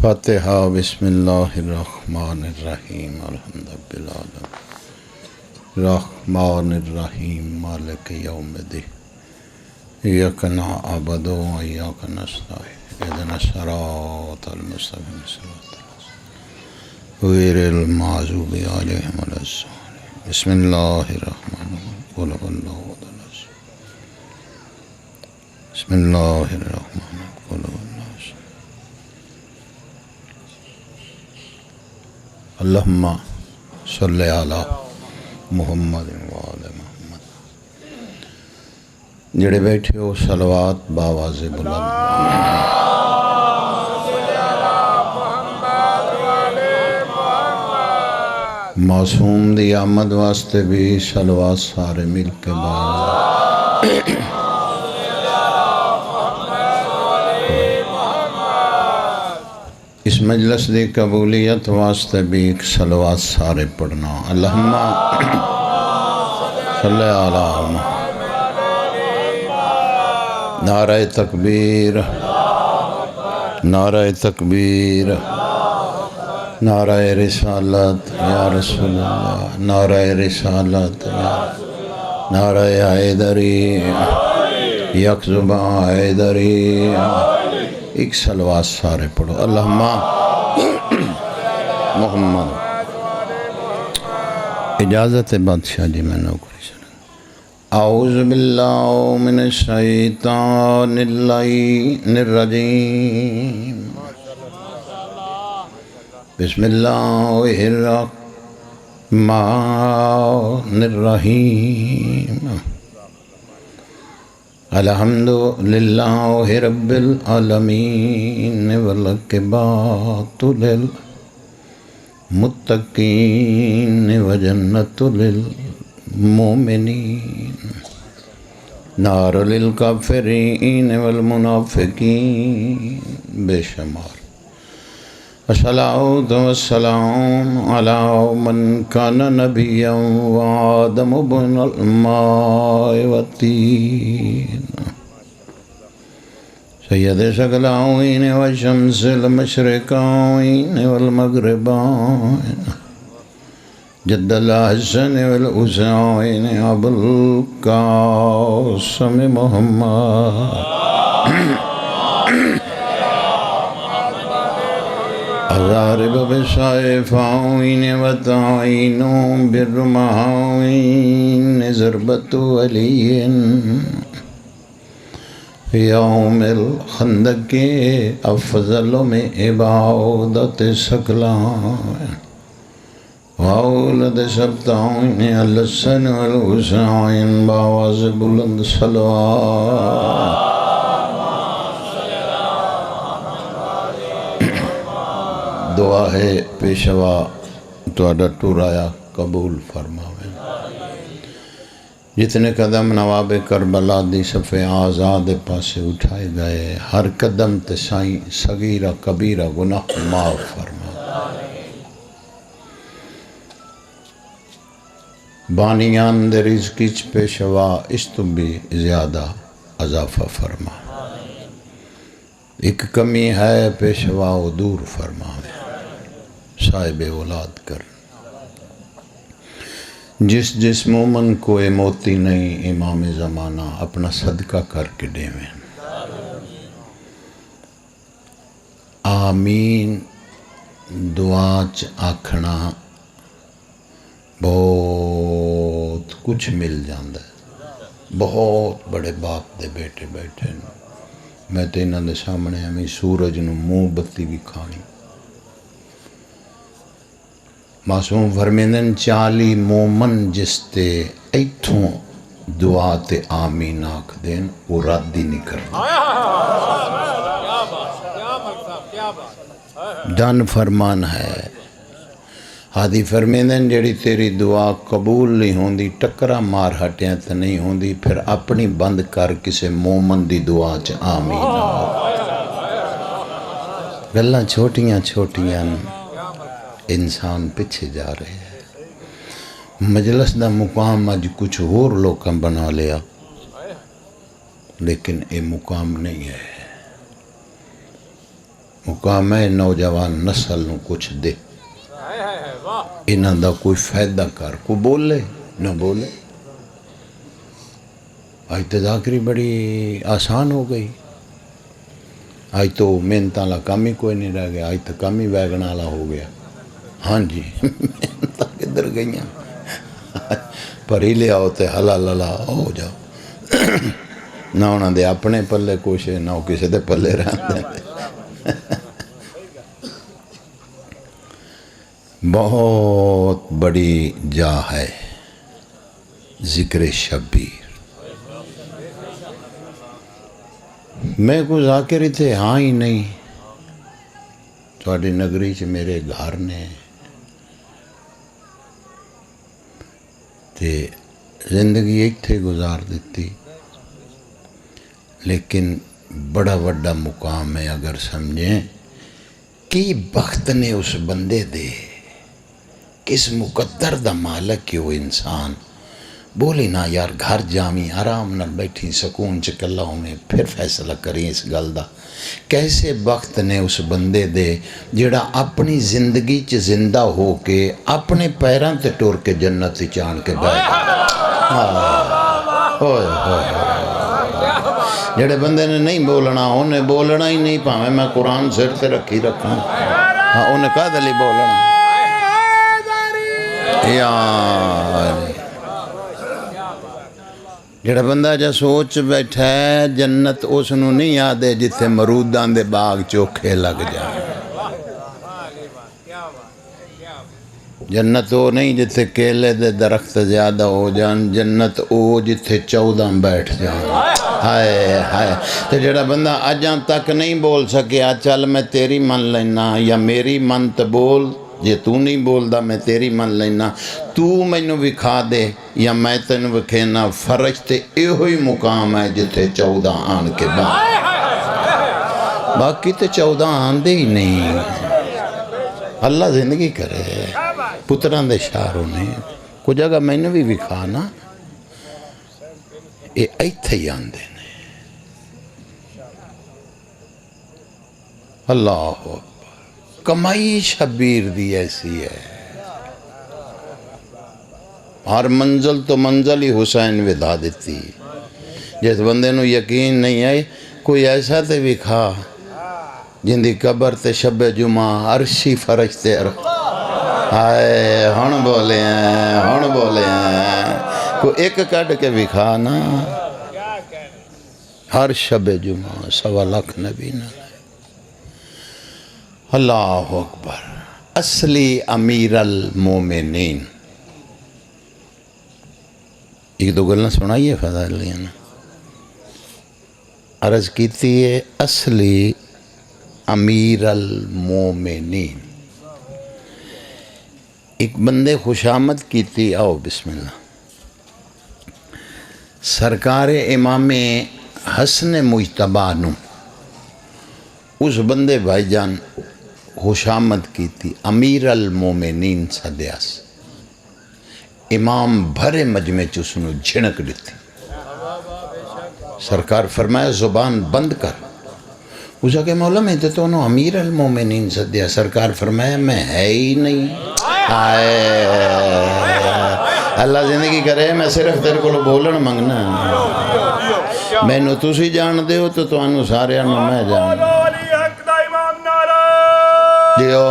فاتحہ بسم اللہ الرحمن الرحیم الحمد للہ الرحمن الرحیم مالک یوم الدین ایاک نعبد و ایاک نستعین اہدنا الصراط المستقیم صراط غیر المغضوب علیہم ولا الضالین بسم اللہ الرحمن الرحیم قل هو اللہ احد بسم اللہ الرحمن الرحیم قل هو اللہ اللہم صلی علی محمد وعلی محمد۔ جڑے بیٹھے ہو صلوات باواز بلند معصوم دی آمد واسطے بھی صلوات سارے مل کے باواز اس مجلس دی قبولیت واسطے بھی ایک صلوات سارے پڑھنا۔ اللہم صلی علی محمد۔ نعرہ تکبیر، نعرہ تکبیر، نعرہ رسالت یا رسول اللہ، نعرہ رسالت یا نعرہ حیدری، یک زبان حیدری۔ ایک صلوات سارے پڑھو۔ اللہم محمد۔ اجازت بادشاہ جی میں نوکری سنیں۔ اعوذ باللہ من الشیطان اللعین الرجیم، بسم اللہ الرحمن الرحیم، الحمدللہ رب العالمین والعاقبۃ للمتقین وجنۃ للمؤمنین نار للکافرین والمنافقین بے شمار۔ الصلاۃ والسلام علی من کان نبیا وآدم بن الماء والطین، سید ثقلین وشمس المشرقین والمغربین، جد الحسن والحسین ابو القاسم محمد، أضارب بالسيفين وتعين بالرمحين ضربة ولي في يوم الخندق أفضل من عبادة الثقلين وأولد سبطين الحسن والحسين باواز بلند صلوات۔ دعا ہے پیشوا تہاڈا ٹورایا قبول فرماوے۔ جتنے قدم نواب کربلا دی صفے آزاد پاسے اٹھائے گئے، ہر قدم تے سائیں صغیرہ کبیرہ گناہ معاف فرما۔ بانیان دے رزق وچ پیشوا اس تو بھی زیادہ اضافہ فرما۔ ایک کمی ہے پیشوا وہ دور فرماوے، صاحب اولاد کر۔ جس مومن کو موتی نہیں امام زمانہ اپنا صدقہ کر کے دیویں۔ آمین دعا چ آکھنا بہت کچھ مل جاندہ ہے۔ بہت بڑے باپ دے بیٹے بیٹھے میں تے انہاں دے سامنے ہمیں سورج نو منہ بتی بھی کھانی۔ معصوم فرمیندن 40 مومن جس تے ایتھوں دعا تے آمین آکھ دین وہ رد ہی نہیں کرنا۔ دن فرمان ہے ہادی فرمیندن جڑی تیری دعا قبول نہیں ہوندی ٹکرا مار ہٹیاں تے نہیں ہوندی، پھر اپنی بند کر کسے مومن دی دعا چ آمین آکھ۔ گلاں چھوٹیاں چھوٹیاں انسان پیچھے جا رہے ہیں۔ مجلس دا مقام اج کچھ اور لوکاں بنا لیا، لیکن یہ مقام نہیں ہے۔ مقام ہے نوجوان نسل نو کچھ دے، انہاں دا کوئی فائدہ کر، کو بولے نہ بولے۔ آج تو ذاکری بڑی آسان ہو گئی، آج تو محنتاں لا کام ہی کوئی نہیں رہ گیا، آج تو کام ہی ویگن والا ہو گیا۔ ہاں جی محنتاں کدھر گئیاں، پری لے آؤ تے حلال ہو جاؤ، نہ انہاں دے اپنے پلے کچھ نہ کسی دے پلے رہندے۔ بہت بڑی جا ہے ذکر شبیر۔ میں کو ذاکر تھے ہاں ہی نہیں، تھوڑی نگری چ میرے گھر نے تے زندگی ایتھے گزار دیتی، لیکن بڑا بڑا مقام ہے اگر سمجھیں کی بخت نے اس بندے دے، کس مقدر دا مالک کی وہ انسان بولی نا یار گھر جامی آرام نہ بیٹھی سکون چکلا ہونے پھر فیصلہ کریں اس گل دا، کیسے وقت نے اس بندے دے جڑا اپنی زندگی چ زندہ ہو کے اپنے پیران تے ٹور کے جنت چان کے بیٹھ جڑے بندے نے نہیں بولنا انہیں بولنا ہی نہیں، پاویں میں قرآن سر تے رکھی رکھاں، ہاں انہیں کہا دلی بولنا جڑا بندہ جا سوچ بیٹھا ہے جنت اس نو نہیں آدھے جتھے مرودان دے باغ چوکھے لگ جائیں، جنت وہ نہیں جتھے کیلے دے درخت زیادہ ہو جان، جنت وہ جتھے 14 بیٹھ جان۔ ہائے ہائے تو جڑا بندہ اجاں تک نہیں بول سکیا چل میں تیری من لینا یا میری من تو بول، جے تو نہیں بول دا میں تیری من لینا، تو مینوں وکھا دے یا میں تینوں وکھینا، فرج تے ایہو ہی مقام ہے جتھے 14 آن کے بعد، باقی تے 14 آن دے ہی نہیں۔ اللہ زندگی کرے پتران دے شاروں نے کو جگہ مینوں بھی وکھانا، اے ایتھے ہی آن دے نے۔ اللہ اکبر، کمائی شبیر دی ایسی ہے، ہر منزل تو منزل ہی حسین ودا دیتی، جس بندے نو یقین نہیں ہے کوئی ایسا تے وکھا جن دی قبر تے شب جمعہ عرشی فرشتے ہائے ہن بولے ہیں کوئی ایک کٹ کے وکھا نا، ہر شب جمعہ 1.25 لاکھ نبی نہ۔ اللہ اکبر، اصلی امیر المومنین، ایک دو گلنا سنائیے فضائل لینا، عرض کیتی ہے اصلی امیر المومنین، ایک بندے خوشامد کیتی، آؤ بسم اللہ، سرکار امام حسن مجتبیٰ نو اس بندے بھائی جان خوشامد کی تھی، امیر المومنین سدیاس، امام بھرے مجمع چسنو جھنک دیتی، سرکار فرمایا زبان بند کر، اسا کہ مولا میں تو انہوں امیر المومنین سدیا، سرکار فرمایا میں ہے ہی نہیں۔ اللہ زندگی کرے میں صرف تیرے کو بولن منگنا، میں نو تسی جان دے ہو تو تو انہوں سارے انہوں میں جان دیو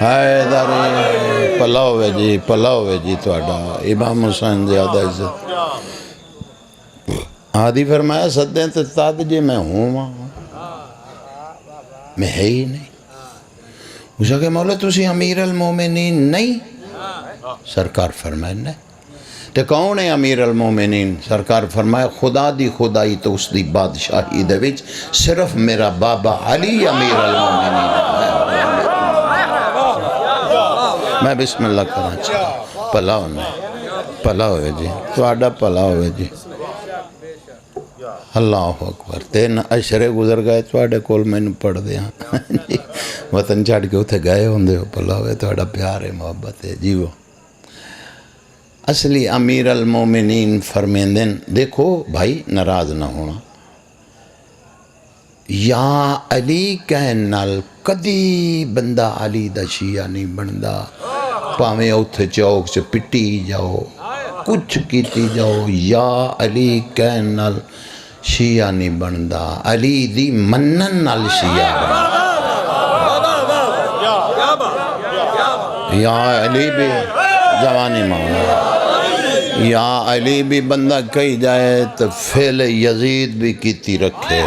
حیدری پلاوے جی توڑا امام حسین زیادہ عزت آدھی فرمایا صدیں تو تاد جی میں ہوں وہاں میں ہے ہی نہیں، اسا کہ مولا تسی امیر المومنین نہیں، سرکار فرمایا نہیں، تو کون ہے امیر المومنین؟ سرکار فرمایا خدا دی خدائی تو اس دی بادشاہی دے وچ صرف میرا بابا علی امیر المومنین ہے۔ میں بسم اللہ کرنا چاہتا پلا ہونا، پلا ہوئے جی توڑا پلا ہوئے جی، اللہ اکبر، 3 عشرے گزر گئے توڑے کول میں نے پڑھ دیا وطن چھاڑ کے اتھے گئے ہوں دے ہو، پلا ہوئے توڑا پیار ہے محبت ہے جیو۔ اصلی امیر المومنین فرمیندن، دیکھو بھائی ناراض نہ ہونا، یا علی کہن نال کدی بندہ علی دا شیعہ نہیں بندا، پاویں اتھے چوک سے پٹی جاؤ کچھ کیتی جاؤ، یا علی کہن نال شیعہ نہیں بندا، علی دی منن نال شیعہ بندا۔ یا علی بھی جوانی مولا، یا علی بھی بندہ کہی جائے تو فعل یزید بھی کیتی رکھے۔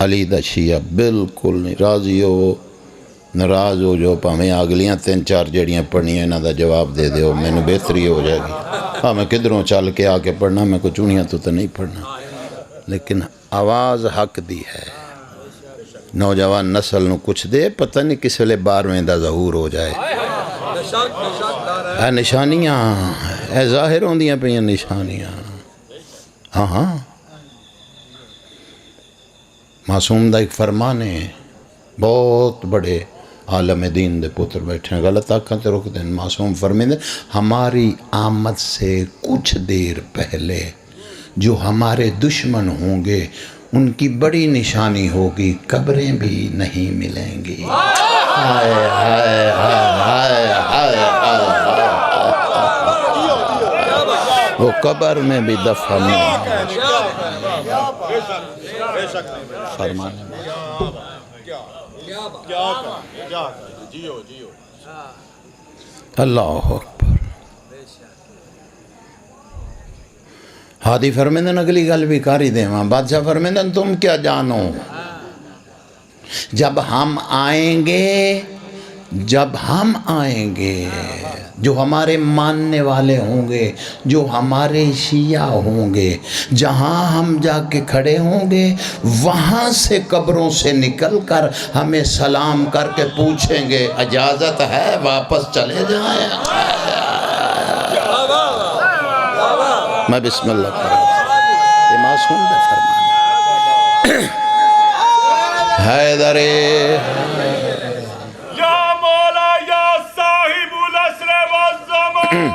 علی دا شیعہ بالکل نہیں، راضی ہو ناراض ہو جو پاویں اگلیاں 3-4 جڑیاں پڑھنیاں انہاں دا جواب دے دیو، میں نے بہتری ہو جائے گی۔ ہاں میں کدھروں چل کے آ کے پڑھنا، میں کو چونیاں تو نہیں پڑھنا، لیکن آواز حق دی ہے۔ نوجوان نسل نو کچھ دے، پتہ نہیں کس ویلے 12ویں دا ظہور ہو جائے۔ اے نشانیاں، اے ظاہر ہوندیاں پئیاں نشانیاں۔ ہاں ہاں، معصوم دا ایک فرمان ہے، بہت بڑے عالم دین دے پتر بیٹھے ہیں، غلط آنکھاں تے رک دیں۔ معصوم فرمیندے ہماری آمد سے کچھ دیر پہلے جو ہمارے دشمن ہوں گے ان کی بڑی نشانی ہوگی، قبریں بھی نہیں ملیں گی۔ ہائے ہائے ہائے ہائے ہائے، وہ قبر میں بھی دفن فرمانے اللہ اکبر۔ ہادی فرمیندن اگلی گل بھی کاری دیواں، بادشاہ فرمیندن تم کیا جانو، جب ہم آئیں گے جو ہمارے ماننے والے ہوں گے، جو ہمارے شیعہ ہوں گے، جہاں ہم جا کے کھڑے ہوں گے وہاں سے قبروں سے نکل کر ہمیں سلام کر کے پوچھیں گے اجازت ہے واپس چلے جائیں؟ میں بسم اللہ کروں، یہ معصوم دے فرمان حیدرے یا مولا یا صاحب العصر والزمان،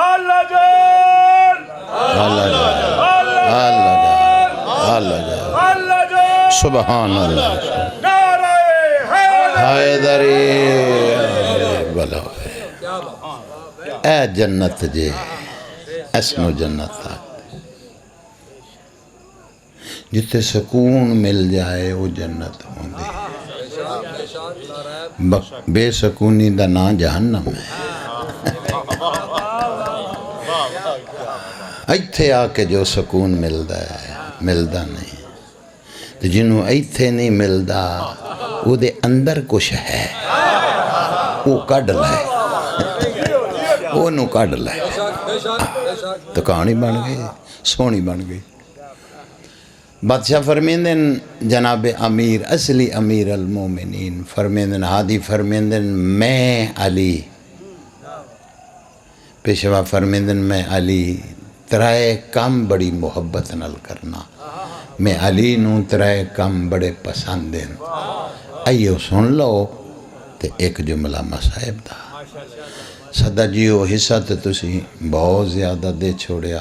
اللہ جان اللہ جان سبحان اللہ نعرہ حیدری بلا اے جنت جے اسنو جنت جتے سکون مل جائے وہ جنت ہوندی، بے سکونی دا نا جہنم ہے۔ ایتھے آ کے جو سکون ملدا ہے ملدا نہیں، تو جنہوں ایتھے نہیں ملدا وہ دے اندر کچھ ہے، وہ کڈ لائے، وہ نو کڈ لائے، تو کہانی بن گئی، سونی بن گئی۔ بادشاہ فرمیندن جناب امیر، اصلی امیر المومنین فرمیندن، ہادی فرمیندن میں علی، پیشوا فرمیندن میں علی ترائے کم بڑی محبت نل کرنا، میں علی نو ترائے کم بڑے پسند ہیں، آئیو سن لو تے ایک جملہ مصائب دا صدا جیو حصہ تے تسی بہت زیادہ دے چھوڑیا،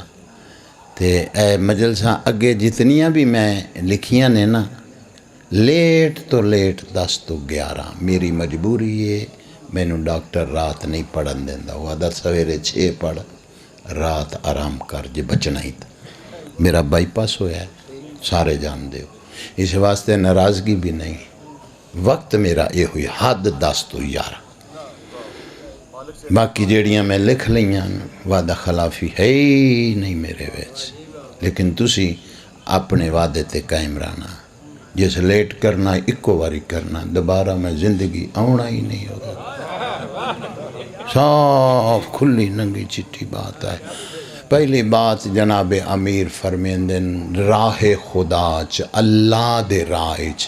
تے اے مجلساں اگے جتنیاں بھی میں لکھیاں نے نا، لیٹ تو لیٹ 10 تو 11 میری مجبوری ہے، میں نو ڈاکٹر رات نہیں پڑھن دیندہ، وہ عدد سویرے 6 پڑھ رات آرام کر جے بچنا ہی تھا، میرا بائی پاس ہویا ہے سارے جان دے ہو، اس واسطے ناراضگی بھی نہیں، وقت میرا یہ ہوئی حد 10 تو 11، باقی جیڑیاں میں لکھ لیاں وعدہ خلافی ہے ہی نہیں میرے ویچ، لیکن تسی اپنے وعدے تے قائم رہنا، جیسے لیٹ کرنا اکو واری کرنا، دوبارہ میں زندگی آنا ہی نہیں ہوگا، صاف کھلی ننگی چٹی بات ہے۔ پہلی بات جناب امیر فرمیندن راہ خدا چ اللہ دے راہ چ،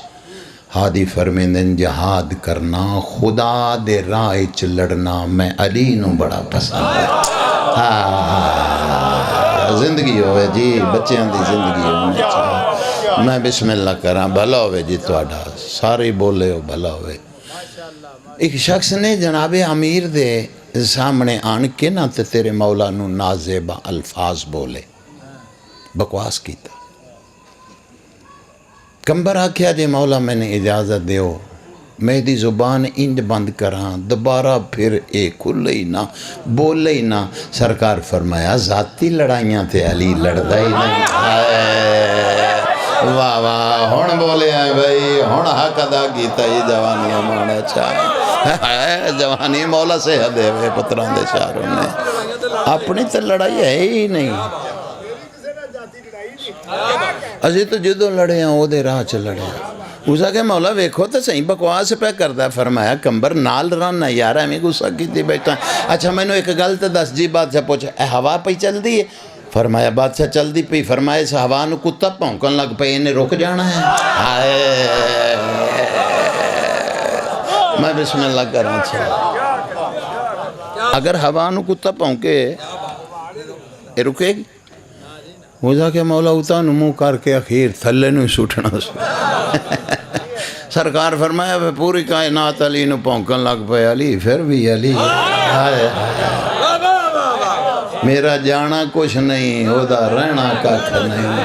ہادی فرمیندن جہاد کرنا خدا دے راہ چ لڑنا میں علی نو بڑا پسند ہے۔ زندگی ہوئے جی بچیاں دی زندگی ہونے چاہے، میں بسم اللہ کراں بھلا ہوئے جی تواڈا، سارے بولے ہو بھلا ہوئے۔ ایک شخص نے جناب امیر دے سامنے آن کے نہ تے تیرے مولا نو نازیبا الفاظ بولے، بکواس کیتا۔ کمبر آکھیا جے مولا میں نے اجازت دیو میں دی زبان انج بند کراں دوبارہ پھر اے کھلے ہی نہ بولے ہی نہ۔ سرکار فرمایا ذاتی لڑائیاں تے علی لڑدا ہی نہیں۔ واہ واہ، ہن بولے ہیں بھائی، ہن حق ادا کیتا ہی جوانیاں مانا چاہے جوانی مولا سے دے وے پتران دے چاروں نے اپنی تے لڑائی ہے ہی نہیں۔ اسی تو جدو لڑے ہیں او دے راہ چ لڑے ہیں۔ اسا کہ مولا ویکھو تو صحیح بکواس پہ کردا۔ فرمایا کمبر نال رہنا یار میں غصہ کیتی بیٹھا۔ اچھا میں نے ایک گل تے دس جی بادشاہ پوچھا اے ہوا پئی چل دی ہے؟ فرمایا بادشاہ چل دی پئی۔ فرمایا اس ہوا نو کتا بھونکن لگ پئے انہیں رک جانا ہے؟ ہائے میں بسم اللہ کرنا چاہا۔ اگر ہوا نو کتا بھونکے اے رکے گی؟ وہ جا کہ مولا اتا نو منہ کر کے اخیر تھلے نو سوٹنا سرکار فرمایا پوری کائنات علی نو پونکن لگ پہ علی پھر بھی علی میرا جانا کچھ نہیں او دا رہنا کچھ نہیں۔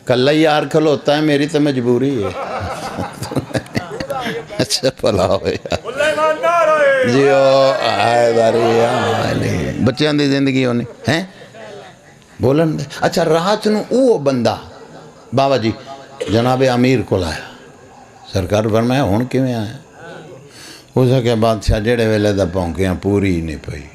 کلہ یار کھلوتا ہے میری تو مجبوری ہے۔ اچھا پلا ہوئے جیو آئے داری آئے بچیاں دی زندگی ہونی ہیں بولن دے۔ اچھا رات نو او بندہ بابا جی جناب امیر کو لایا۔ سرکار فرمایا ہون کیویں آیا؟ ہو سکے بادشاہ جڑے ویلے دا پونکیاں پوری ہی نہیں پئی۔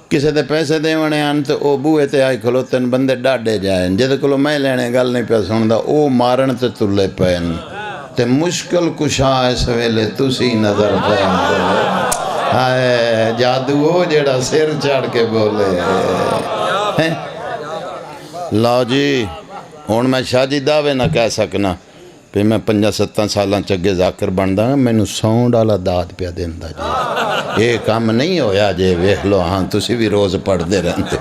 کسے دے پیسے دے ونے آن تو او بوئے تے آئی کھلوتن بندے ڈاڈے جائیں جد کلو میں لینے گل نہیں پہ سندا او مارن تے تلے پین تے مشکل کشا اس ویلے تسی نظر پہ جادو ہو جیڑا سر چاڑ کے بولے۔ لاؤ جی ہون میں شاہ جی دعوے نہ کہہ سکنا پھر میں 50-70 سالاں چگے ذاکر بندہ گا میں نو ساؤنڈ والا داد پیا دیندہ جی یہ کام نہیں ہویا جے ویکھ لو ہاں تسی بھی روز پڑھ دے رہندے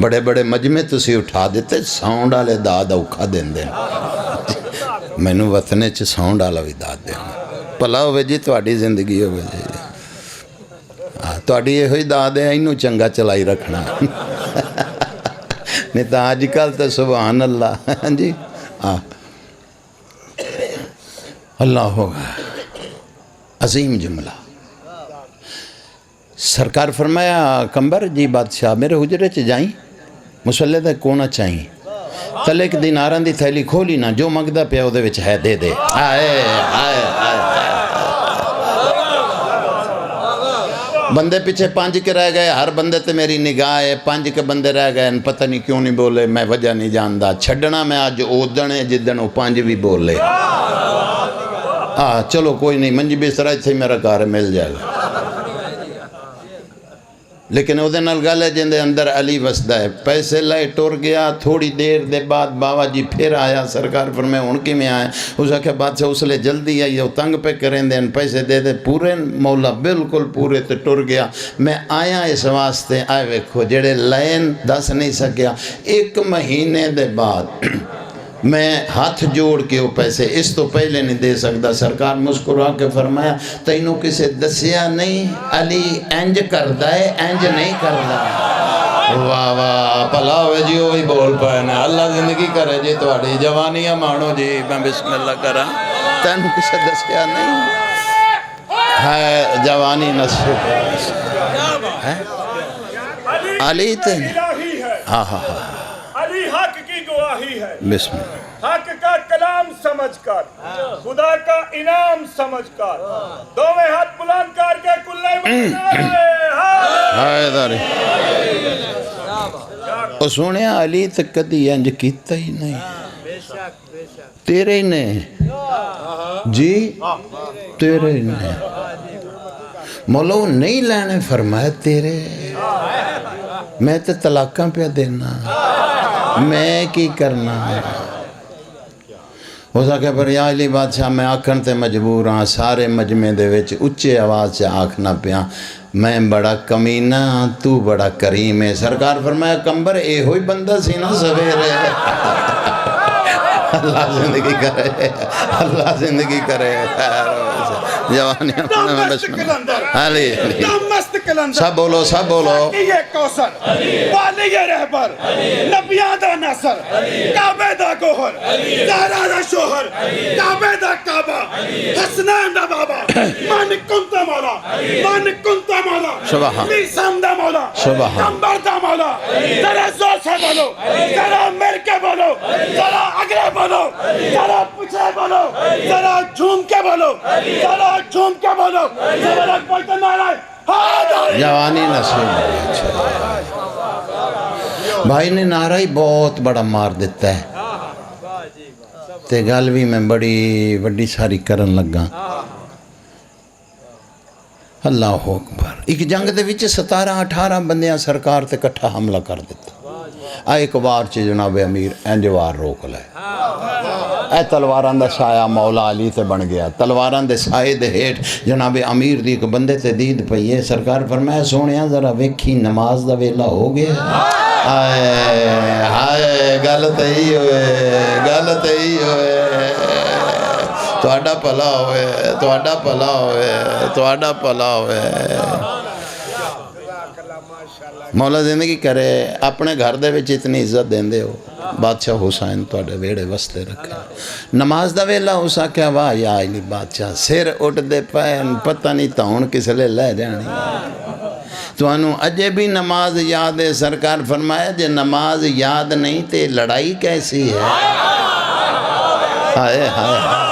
بڑے بڑے مجمع تسی اٹھا دیتے ساؤنڈ والے داد اوکھا دیندے میں نو وطنے چ ساؤنڈ والا بھی داد دینا پلا ہوئے جی تواڈی زندگی ہوئے جی تواڈی یہ ہوئی داد ہے اینو چنگا چلائی رکھنا نہیں تو آج کل تو سبحان اللہ جی اللہ ہوگا عظیم جملہ۔ سرکار فرمایا کمبر جی بادشاہ میرے حجرے چ جائیں مسلح دے کونا چاہیں تلے ایک دیناراں دی تھیلی کھولی نہ جو منگدا پیا او دے وچ ہے دے دے۔ بندے پیچھے 5 کے رہ گئے ہر بندے تے میری نگاہ ہے 5 کے بندے رہ گئے پتہ نہیں کیوں نہیں بولے میں وجہ نہیں جاندا چھڑنا میں آج اودن ہے جدن وہ 5 بھی بولے چلو کوئی نہیں منجی بستر تھے میرا کار مل جائے گا لیکن او دے نال گل ہے جن دے اندر علی وسدا ہے پیسے لائے ٹور گیا تھوڑی دیر دے بعد بابا جی پھر آیا سرکار فرمائے ہن کی میں آیا اس آکھیا بادشاہ اس لئے جلدی آئی وہ تنگ پہ کریں دیں پیسے دے دے پورے مولا بالکل پورے تے ٹور گیا میں آیا اس واسطے آئے ویکھو جڑے لائن دس نہیں سکیا 1 مہینے دے بعد میں ہاتھ جوڑ کے وہ پیسے اس تو پہلے نہیں دے سکتا سرکار مسکرا کے فرمایا تینوں کسے دسیا نہیں علی انج کردہ ہے انج نہیں کردہ واہ واہ پلا ہوئے جی وہی بول پائے نا اللہ زندگی کرے جی تواڈی جوانیاں مانو جی میں بسم اللہ کرا تینوں کسے دسیا نہیں ہے جوانی نصف ہے علی تین ہاں ہاں ہاں علی حق کی گواہی ہے بسم اللہ حق کا کلام سمجھ کر خدا کا انعام سمجھ کر دوویں ہاتھ بلند کر کے کلے ہائے داری او سونے علی تک کدی انج کیتا ہی نہیں تیرے ہی نے جی تیرے ہی نے مولو نہیں لینے فرمایا تیرے میں تے طلاقاں پہ دینا میں کی کرنا ہو سکے پر یا علی بادشاہ میں آکھن تے مجبور ہاں سارے مجمع دے وچ اچھے آواز سے آکھنا پیا میں بڑا کمینہ ہاں تو بڑا کریم ہے سرکار فرمایا کمبر اے ہوئی بندہ سی نا سویرے اللہ زندگی کرے، اللہ زندگی کرے، خیر جوانی اپنے علی مست کلندر سب بولو سب بولو، یہ کوثر والی رہبر نبیاں دا نصر کعبے دا گوہر زہرا دا شوہر کعبے دا کعبہ حسنین دا بابا من کنتا مولا من کنتا مولا سبحان میسان دا مولا سبحان کمبر دا مولا ذرا زور سے بولو ذرا مل کے بولو ذرا اگلے بولو ذرا پیچھے بولو ذرا جھوم کے بولو ذرا جھوم کے بولو ذرا بولتے نعرہ جوانی نصیب ہوئی۔ اچھا بھائی نے نعرہ ہی بہت بڑا مار دیتا ہے تے گل بھی میں بڑی وڈی ساری کرن لگا۔ اللہ اکبر، ایک جنگ دے وچ 17-18 بندیاں سرکار تے کٹھا حملہ کر دیتا، ایک وار چ جناب امیر انج وار روک لے، اے تلواراں دا سایہ مولا علی تے بن گیا، تلواراں دے سائے دے ہیٹھ جناب امیر دی ایک بندے تے دید پئی ہے، سرکار فرمایا سونیا ذرا ویکھی نماز دا ویلا ہو گیا، ہائے ہائے گل تے ہی ہوئے، گل تے ہی ہوئے، تہاڈا بھلا ہوئے، تہاڈا بھلا ہوئے، تہاڈا بھلا ہوئے۔ مولا زندگی کرے، اپنے گھر دے وچ اتنی عزت دیندے ہو، بادشاہ حسین تواڈے ویڑے وستے رکھے، نماز دا ویلا ہو سکیا، واہ یا علی بادشاہ سر اٹھ دے پین پتہ نہیں تاؤن کس لے لے جانی، تو انہوں اجے بھی نماز یاد ہے، سرکار فرمایا جے نماز یاد نہیں تے لڑائی کیسی ہے، ہائے ہائے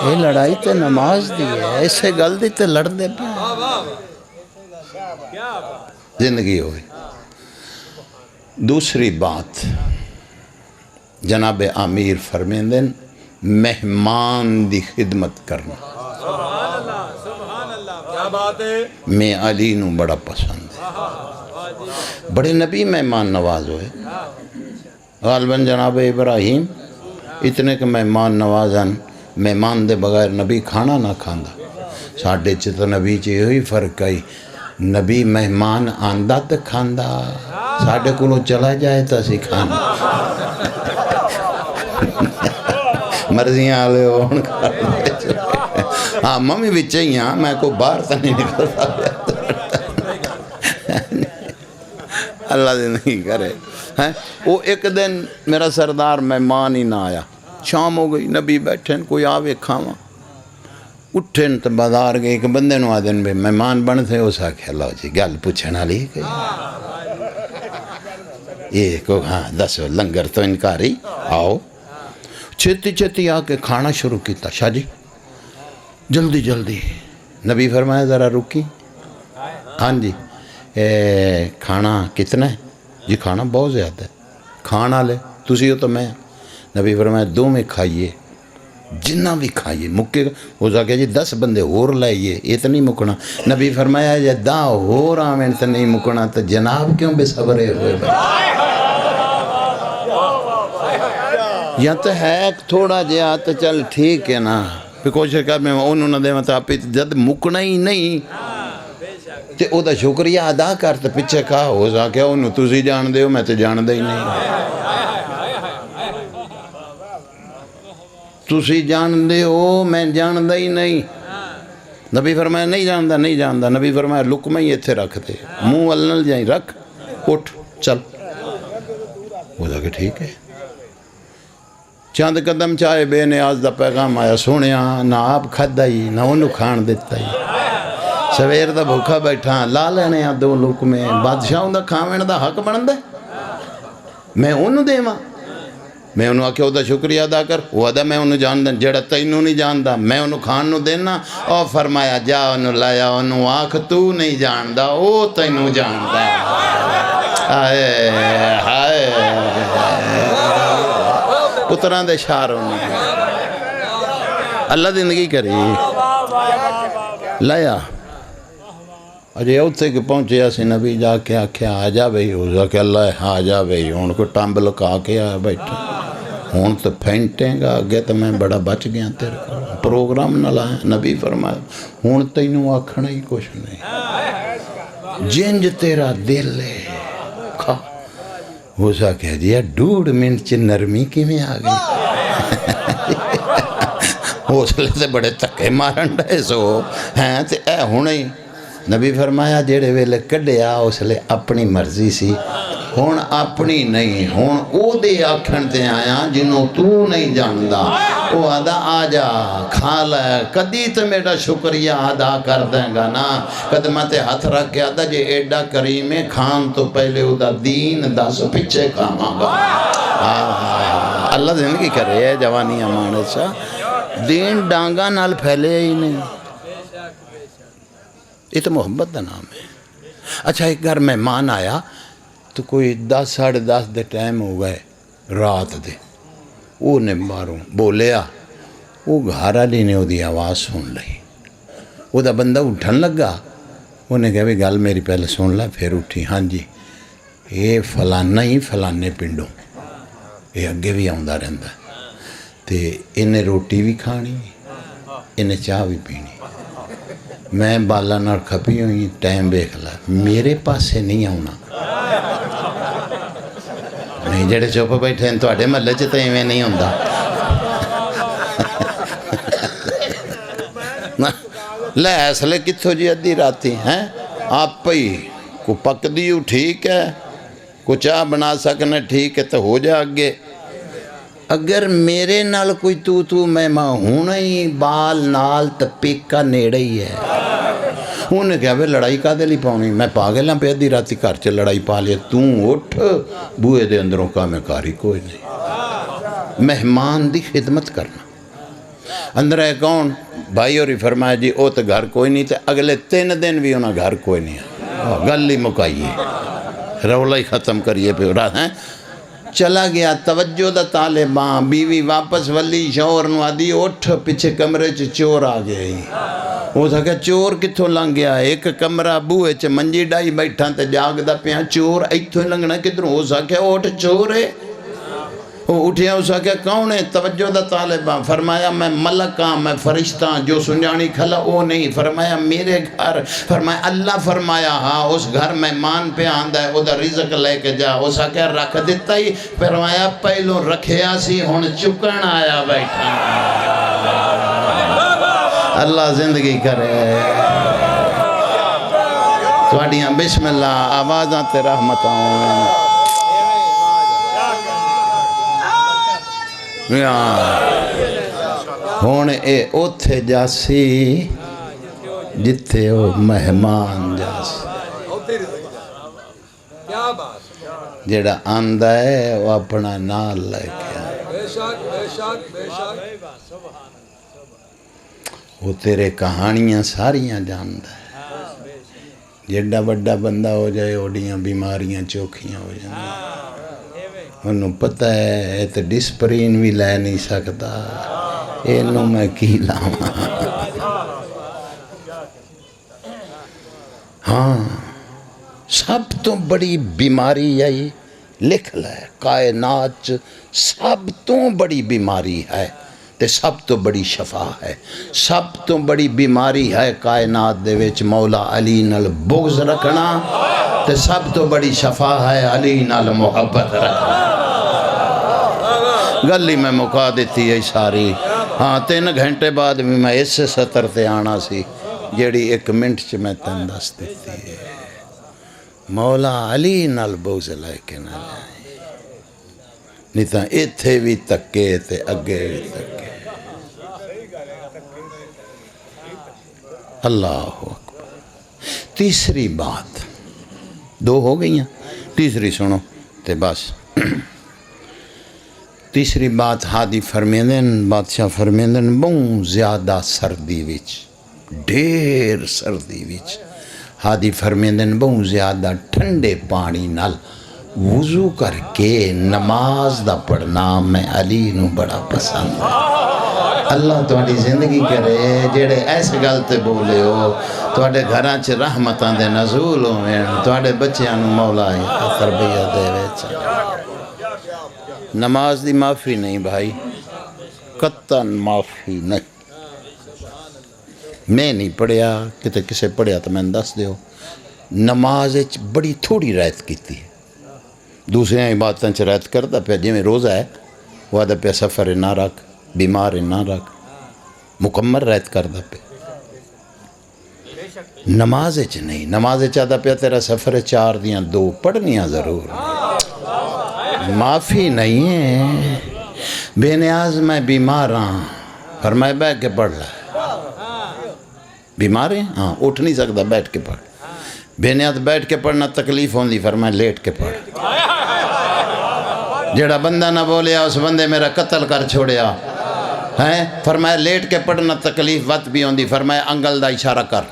یہ لڑائی تے نماز دی ہے، ایسے گل دی تے لڑ دے پہ زندگی ہوئی۔ دوسری بات جناب امیر فرمیندن مہمان دی خدمت کرنا، میں علی نو بڑا پسند ہے، بڑے نبی مہمان نواز ہوئے، غالباً جناب ابراہیم اتنے کہ مہمان نوازن، مہمان دے بغیر نبی کھانا نہ کھاندا، ساڑھے تو نبی چی ہوئی فرق آئی، نبی مہمان آندہ تے کھاندا، ساڑھے کلو چلا جائے تا سی کھانا، مرضیاں آلے ہون کھانا، ہاں ممی بھی چاہیے ہاں میں کو باہر تا نہیں نکلتا، اللہ زندگی کرے۔ وہ ایک دن میرا سردار مہمان ہی نہ آیا، شام ہو گئی، نبی بیٹھیں کوئی آوے کھاواں، اٹھیں تو بازار گئے، ایک بندے نو آدن بے مہمان بنتے ہو ساکھے اللہ جی گل پوچھنا لی گئی، یہ کو ہاں دسو لنگر تو انکاری آؤ، چھتی چھتی آ کے کھانا شروع کیتا، شاہ جی جلدی جلدی، نبی فرمایا ذرا رکی، ہاں جی کھانا کتنا ہے جی؟ کھانا بہت زیادہ ہے، کھانا لے تسی ہو تو میں، نبی فرمایا دو میں کھائیے، جنہ بھی کھائیے مکے گا، ہو سکے جی 10 بندے اور لائیے، یہ تو نہیں مکنا، نبی فرمایا جی 10 اور آمین تو نہیں مکنا، تو جناب کیوں بے صبرے ہوئے بھائی، یا تو ہے تھوڑا جہا تو چل ٹھیک ہے نا، پھر کوشش کر میں انہوں نے دے مطلب جد مکنا ہی نہیں تے او دا شکریہ ادا کر تے پیچھے کہا ہو سکے انہوں تسی جان دے ہو میں تے جان دے ہی نہیں، تسی جان دے ہو میں جان دے ہی نہیں، نبی فرمایا نہیں جاندہ نہیں جاندہ، نبی فرمایا لکمہ ہی اتھے رکھ دے، منہ والنل جائیں رکھ اٹھ چل، وہ دا کہ ٹھیک ہے، چاند قدم چاہے بے نیاز دا پیغام آیا، سونیا نہ آپ کھدا ہی نہ انہوں کھان دیتا ہی، سویر دا بھوکا بیٹھا لا لینے ہیں 2 لکمے، بادشاہوں دا کھاوین دا حق بن دے، میں انہوں دے ماں، میں انہوں آکے دا شکریہ ادا کر، وہ دا میں انہوں جان دیں، جڑا تینوں نہیں جان دا، میں انہوں کھان نو دینا، اور فرمایا جا انہوں لایا انہوں آکھ تو نہیں جان دا، او تینوں جان دا، آئے آئے پتران دے شاروں نے اللہ زندگی کری لایا، اجے اوتے کے پہنچے ایسے نبی جا کے آکھیا آجا بھئی ہو جا کہ اللہ آجا بھئی ہون کو ٹامب لکا کے آیا بیٹھا، ہون تو پھینٹیں گا آگے تو میں بڑا بچ گیا تیرے پروگرام نہ لائیں، نبی فرمایا ہون تینوں آکھنا ہی کچھ نہیں، جنج تیرا دل ہے کھا، اس آخیا جی 1.5 منٹ چ نرمی کیویں آ گئی اس لیے تو بڑے دھکے مارن ڈے سو ہیں تے اے ہن ہی نبی فرمایا جہڑے ویلے کڈیا اس لیے اپنی مرضی سی ہن اپنی نہیں ہن او دے آکھن تے آیا جنوں تو نہیں جاندا وہ آدھا آ جا کھا لے کدی تو میرا شکریہ ادا کر دیں گا نا قدمہ تے ہاتھ رکھ کے آدھا جے ایڈا کریم ہے کھان تو پہلے او دا دین 10 پیچھے کھاواں گا اللہ زندگی کرے ہے جوانی امان سا دین ڈانگا نال پھیلے ہی نہیں یہ تو محبت دا نام ہے اچھا ایک گھر مہمان آیا تو کوئی 10 ساڑھے 10 دے ٹائم ہو گئے رات دے وہ نے باہروں بولیا وہ گھر والی نے وہ دی آواز سن لئی وہ دا بندہ اٹھن لگا انہیں کہا بھی گل میری پہلے سن لا پھر اٹھی ہاں جی یہ فلانا ہی فلانے پنڈوں یہ اگے بھی آندا رہندا تے انہیں روٹی بھی کھانی انہیں چاہ بھی پینی میں بالا نال کھپی ہوئی ٹائم دیکھ لا میرے پاسے نہیں آنا نہیں جڑے چپ بیٹھے ہیں تواڈے محلے چ تے ایویں نہیں ہوندا لے اس لیے کتھوں جی ادھی راتی ہیں آپ ہی کو پک دیو ٹھیک ہے کو چاہ بنا سکنا ٹھیک ہے تو ہو جا اگے اگر میرے نال کوئی تو میں ہونا ہی بال نال تپیکا نیڑے ہی ہے انہیں کہا بھی لڑائی کا دے لی پاؤنی میں پاگل ہاں پہ ادھی راتی گھر چ لڑائی پا لیا اٹھ بوئے دے اندروں کا میں کاری کوئی نہیں مہمان دی خدمت کرنا اندر ہے کون بھائی اور ہی فرمایا جی او تو گھر کوئی نہیں تے اگلے 3 دن بھی انہاں گھر کوئی نہیں ہے گل ہی مکائیے رولا ہی ختم کریے پہ رات ہیں چلا گیا توجہ دا طالباں بیوی واپس ولی شوہر نو آدھی اٹھ پیچھے کمرے چ چور آ گئے وہ سکا چور کتھوں لنگ گیا ایک کمرہ بوئے چ منجی ڈائی بیٹھا تے جاگ دا پیاں چور ایتھوں لنگنا کدھروں ہو سکا اٹھ چور ہے وہ اٹھیا اس آگیا کون ہے توجہ دا طالبہ فرمایا میں ملک ہاں میں فرشتہ جو سنجانی کھلا وہ نہیں فرمایا میرے گھر فرمایا اللہ فرمایا ہاں اس گھر مہمان پہ آندہ ہے وہ دا رزق لے کے جا اس آگیا رکھ دیتا ہی فرمایا پہلوں رکھیا سی ہون چکن آیا بیٹھا اللہ زندگی کرے تواڈیاں بسم اللہ آوازاں تے رحمت آؤں ہون اے اوتھے جاسی جتھے او مہمان جاسی جیڑا آندہ ہے وہ اپنا نال لے کے وہ تیرے کہانیاں ساریاں جاندہ ہے جیڑا بڑا بندہ ہو جائے اوڑیاں بیماریاں چوکھیاں ہو جائیں انہوں پتہ ہے تو ڈسپرین بھی لے نہیں سکتا انہوں میں کی لاؤں ہاں سب تو بڑی بیماری ہے لکھ لے کائنات سب تو بڑی بیماری ہے تے سب تو بڑی شفا ہے سب تو بڑی بیماری ہے کائنات دے وچ مولا علی نال بغض رکھنا تے سب تو بڑی شفا ہے علی نال محبت رکھنا گلی میں مکا دیتی ہے ساری ہاں 3 گھنٹے بعد بھی میں اس سطر تے آنا سی جیڑی 1 منٹ چ میں تن دس دیتی ہے مولا علی نال بغض لے کے نہ جائیں نہیں تاں ایتھے بھی تکے تے اگے بھی تکے اللہ اکبر تیسری بات 2 ہو گئی ہیں تیسری سنو تے بس تیسری بات ہادی فرمیندن بادشاہ فرمیندن بہت زیادہ سردی وچ ڈھیر سردی وچ ہادی فرمیندن بہت زیادہ ٹھنڈے پانی نال وضو کر کے نماز دا پڑھنا میں علی نو بڑا پسند ہے اللہ تواڈی زندگی کرے جڑے ایسے گل تے بولے ہو تواڈے گھراں چ رحمتاں دے نزول ہوئن تواڈے بچیاں نو مولا تربیت دے وچ نماز دی معافی نہیں بھائی قطعاً معافی نہیں میں نہیں پڑھیا کتے کسے پڑھیا تو میں دس دیو نماز بڑی تھوڑی رعایت کیتی ہے دوسری عبادتیں چ رعایت کرتا پیا، جی میں روزہ ہے وہ آدھا پیا سفر نہ رکھ، بیمار نہ رکھ، مکمل رعایت کرتا پیا۔ نماز چ نہیں، نماز چاہتا پیا تیرا سفر 4 دیاں 2 پڑھنیاں ضرور، معافی نہیں ہے۔ بے نیاز میں بیمار ہاں، فرمایا بیٹھ کے پڑھ لے۔ بیمار ہیں ہاں، اٹھ نہیں سکتا، بیٹھ کے پڑھ۔ بے نیاز بیٹھ کے پڑھنا تکلیف ہوندی، فرمایا لیٹ کے پڑھ۔ جڑا بندہ نہ بولیا اس بندے میرا قتل کر چھوڑیا ہے، فرمایا لیٹ کے پڑھنا تکلیف وقت بھی ہوندی، فرمایا انگل دا اشارہ کر،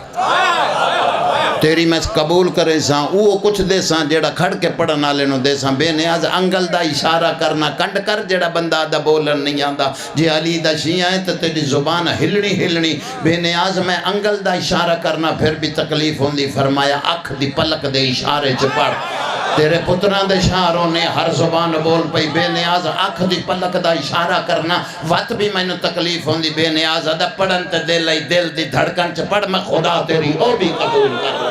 تیری میں قبول کرے ساں وہ کچھ دے ساں جڑا کھڑ کے پڑھن والے نو دے ساں۔ بے نیاز انگل دا اشارہ کرنا کنڈ کر، جڑا بندہ دا بولن نہیں آندا، جی علی دا شیعہ ہے تو تیری زبان ہلنی۔ بے نیاز میں انگل دا اشارہ کرنا پھر بھی تکلیف ہوندی، فرمایا اکھ دی پلک دے اشارے چ پڑھ، تیرے پتران دے اشاروں نے ہر زبان بول پئی۔ بے نیاز اکھ دی پلک دا اشارہ کرنا وقت بھی میں نے تکلیف ہوندی، بے نیاز ادا پڑھن تے دل ای دل دی دھڑکن چ پڑھ، میں خدا تیری او بھی قبول کر۔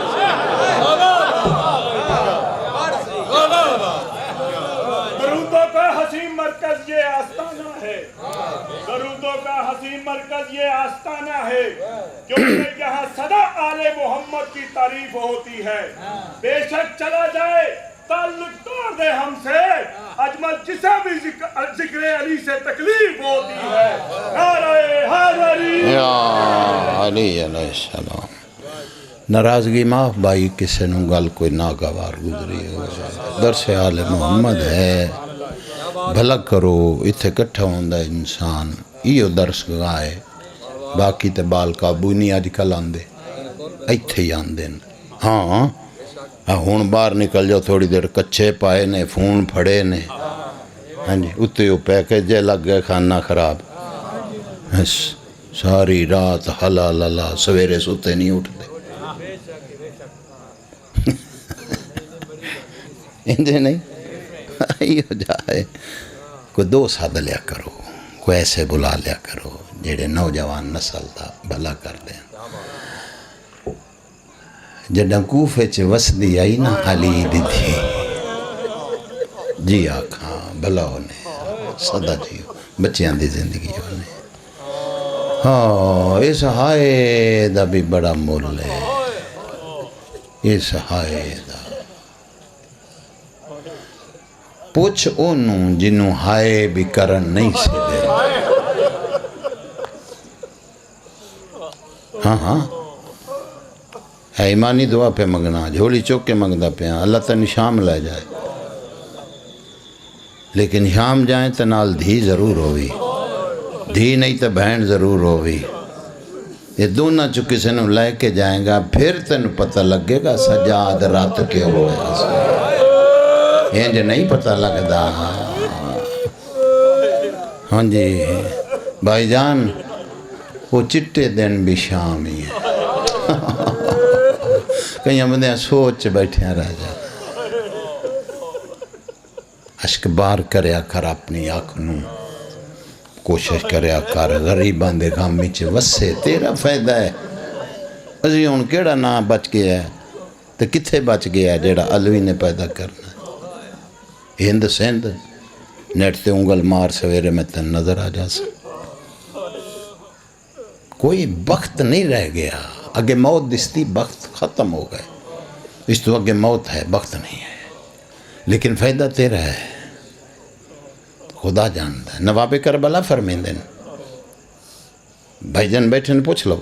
درودوں کا حسین مرکز یہ آستانہ ہے، درودوں کا حسین مرکز یہ آستانہ ہے، کیونکہ یہاں صدا آل محمد کی تعریف ہوتی ہے۔ بے شک چلا جائے تعلق توڑ دے ہم سے، اجمل جسے بھی ذکر علی سے تکلیف ہوتی ہے۔ نعرہ حیدری یا علی علیہ السلام۔ ناراضگی معاف بھائی، کسے نو گل کوئی ناگوار گزری ہو، درس آل محمد ہے، بھلا کرو، اتھے کٹھا ہوندہ انسان، ایو درس گائے، باقی تے بال قابو نہیں آج کل آندے، ایتھے ہی آندے۔ ہاں ہون باہر نکل جاؤ تھوڑی دیر، کچھے پائے نے، فون پھڑے نے، ہاں جی اتھے ہو پیکج جے لگ گئے، کھانا خراب، ساری رات ہلا للا، سویرے سوتے نہیں اٹھتے۔ انجھے نہیں یہ جائے کوئی دوست حد لیا کرو، کوئی ایسے بلا لیا کرو جڑے نوجوان نسل دا بھلا کر دیں۔ جڑا کوفے چ وسدی آئی نا علی دی تھی، جی آکھاں بھلا ہونے صدا جیو بچیاں دی زندگی ہونے۔ ہاں اس ہائے دا بھی بڑا مول ہے، اس ہائے دا پوچھ انہوں جنہوں ہائے بھی کرن نہیں سے دے۔ ہاں ہے ایمانی دعا پہ مگنا، جھولی چوک کے مگدہ پہ اللہ تنی شام لے جائے، لیکن شام جائیں تو نال دھی ضرور ہوئی، دھی نہیں تو بہن ضرور ہوئی۔ یہ دونوں چو کسی نے لے کے جائیں گا، پھر تنو پتہ لگے گا سجاد رات کے ہوئے انج نہیں پتہ لگدا۔ ہاں جی بھائی جان، وہ چٹے دن بھی شام ہی ہے، کہیں بندے سوچ بیٹھے رہ جا۔ اشک بار کریا کر اپنی آنکھوں، کوشش کریا کر غریباں دے غم وچ وسے، تیرا فائدہ ہے۔ اسی ہن کیڑا نہ بچ گیا ہے تو کتھے بچ گیا ہے جیڑا علوی نے پیدا کرنا ہے۔ ہند سندھ نیٹ تے انگل مار سویرے میں تن نظر آ جا سا، کوئی وقت نہیں رہ گیا۔ اگے موت دستی وقت ختم ہو گئے، اس تو اگے موت ہے وقت نہیں ہے، لیکن فائدہ تیرا ہے، خدا جانتا ہے۔ نواب کربلا فرمیندن بھائی جان بیٹھے نے پوچھ لو،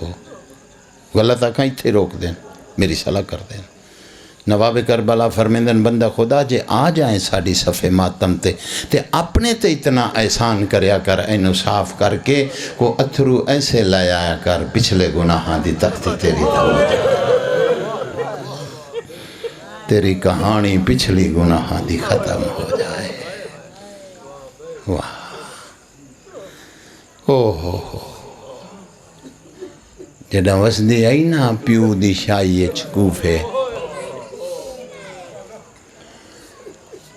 غلط آکھاں اتھے روک دیں، میری صلاح کر دیں۔ نواب کربلا فرمیندن بندہ خدا جے آ جائیں ساڑی صفحے ماتم تے اپنے تے اتنا احسان کریا کر، اینو صاف کر کے کو اتھرو ایسے لے آیا کر، پچھلے گناہاں دی تختی تیری دھو جائے، تیری کہانی پچھلی گناہاں دی ختم ہو جائے۔ واہ اوہ جڑا وسدی آئی نا پیو دی شائی کوفے،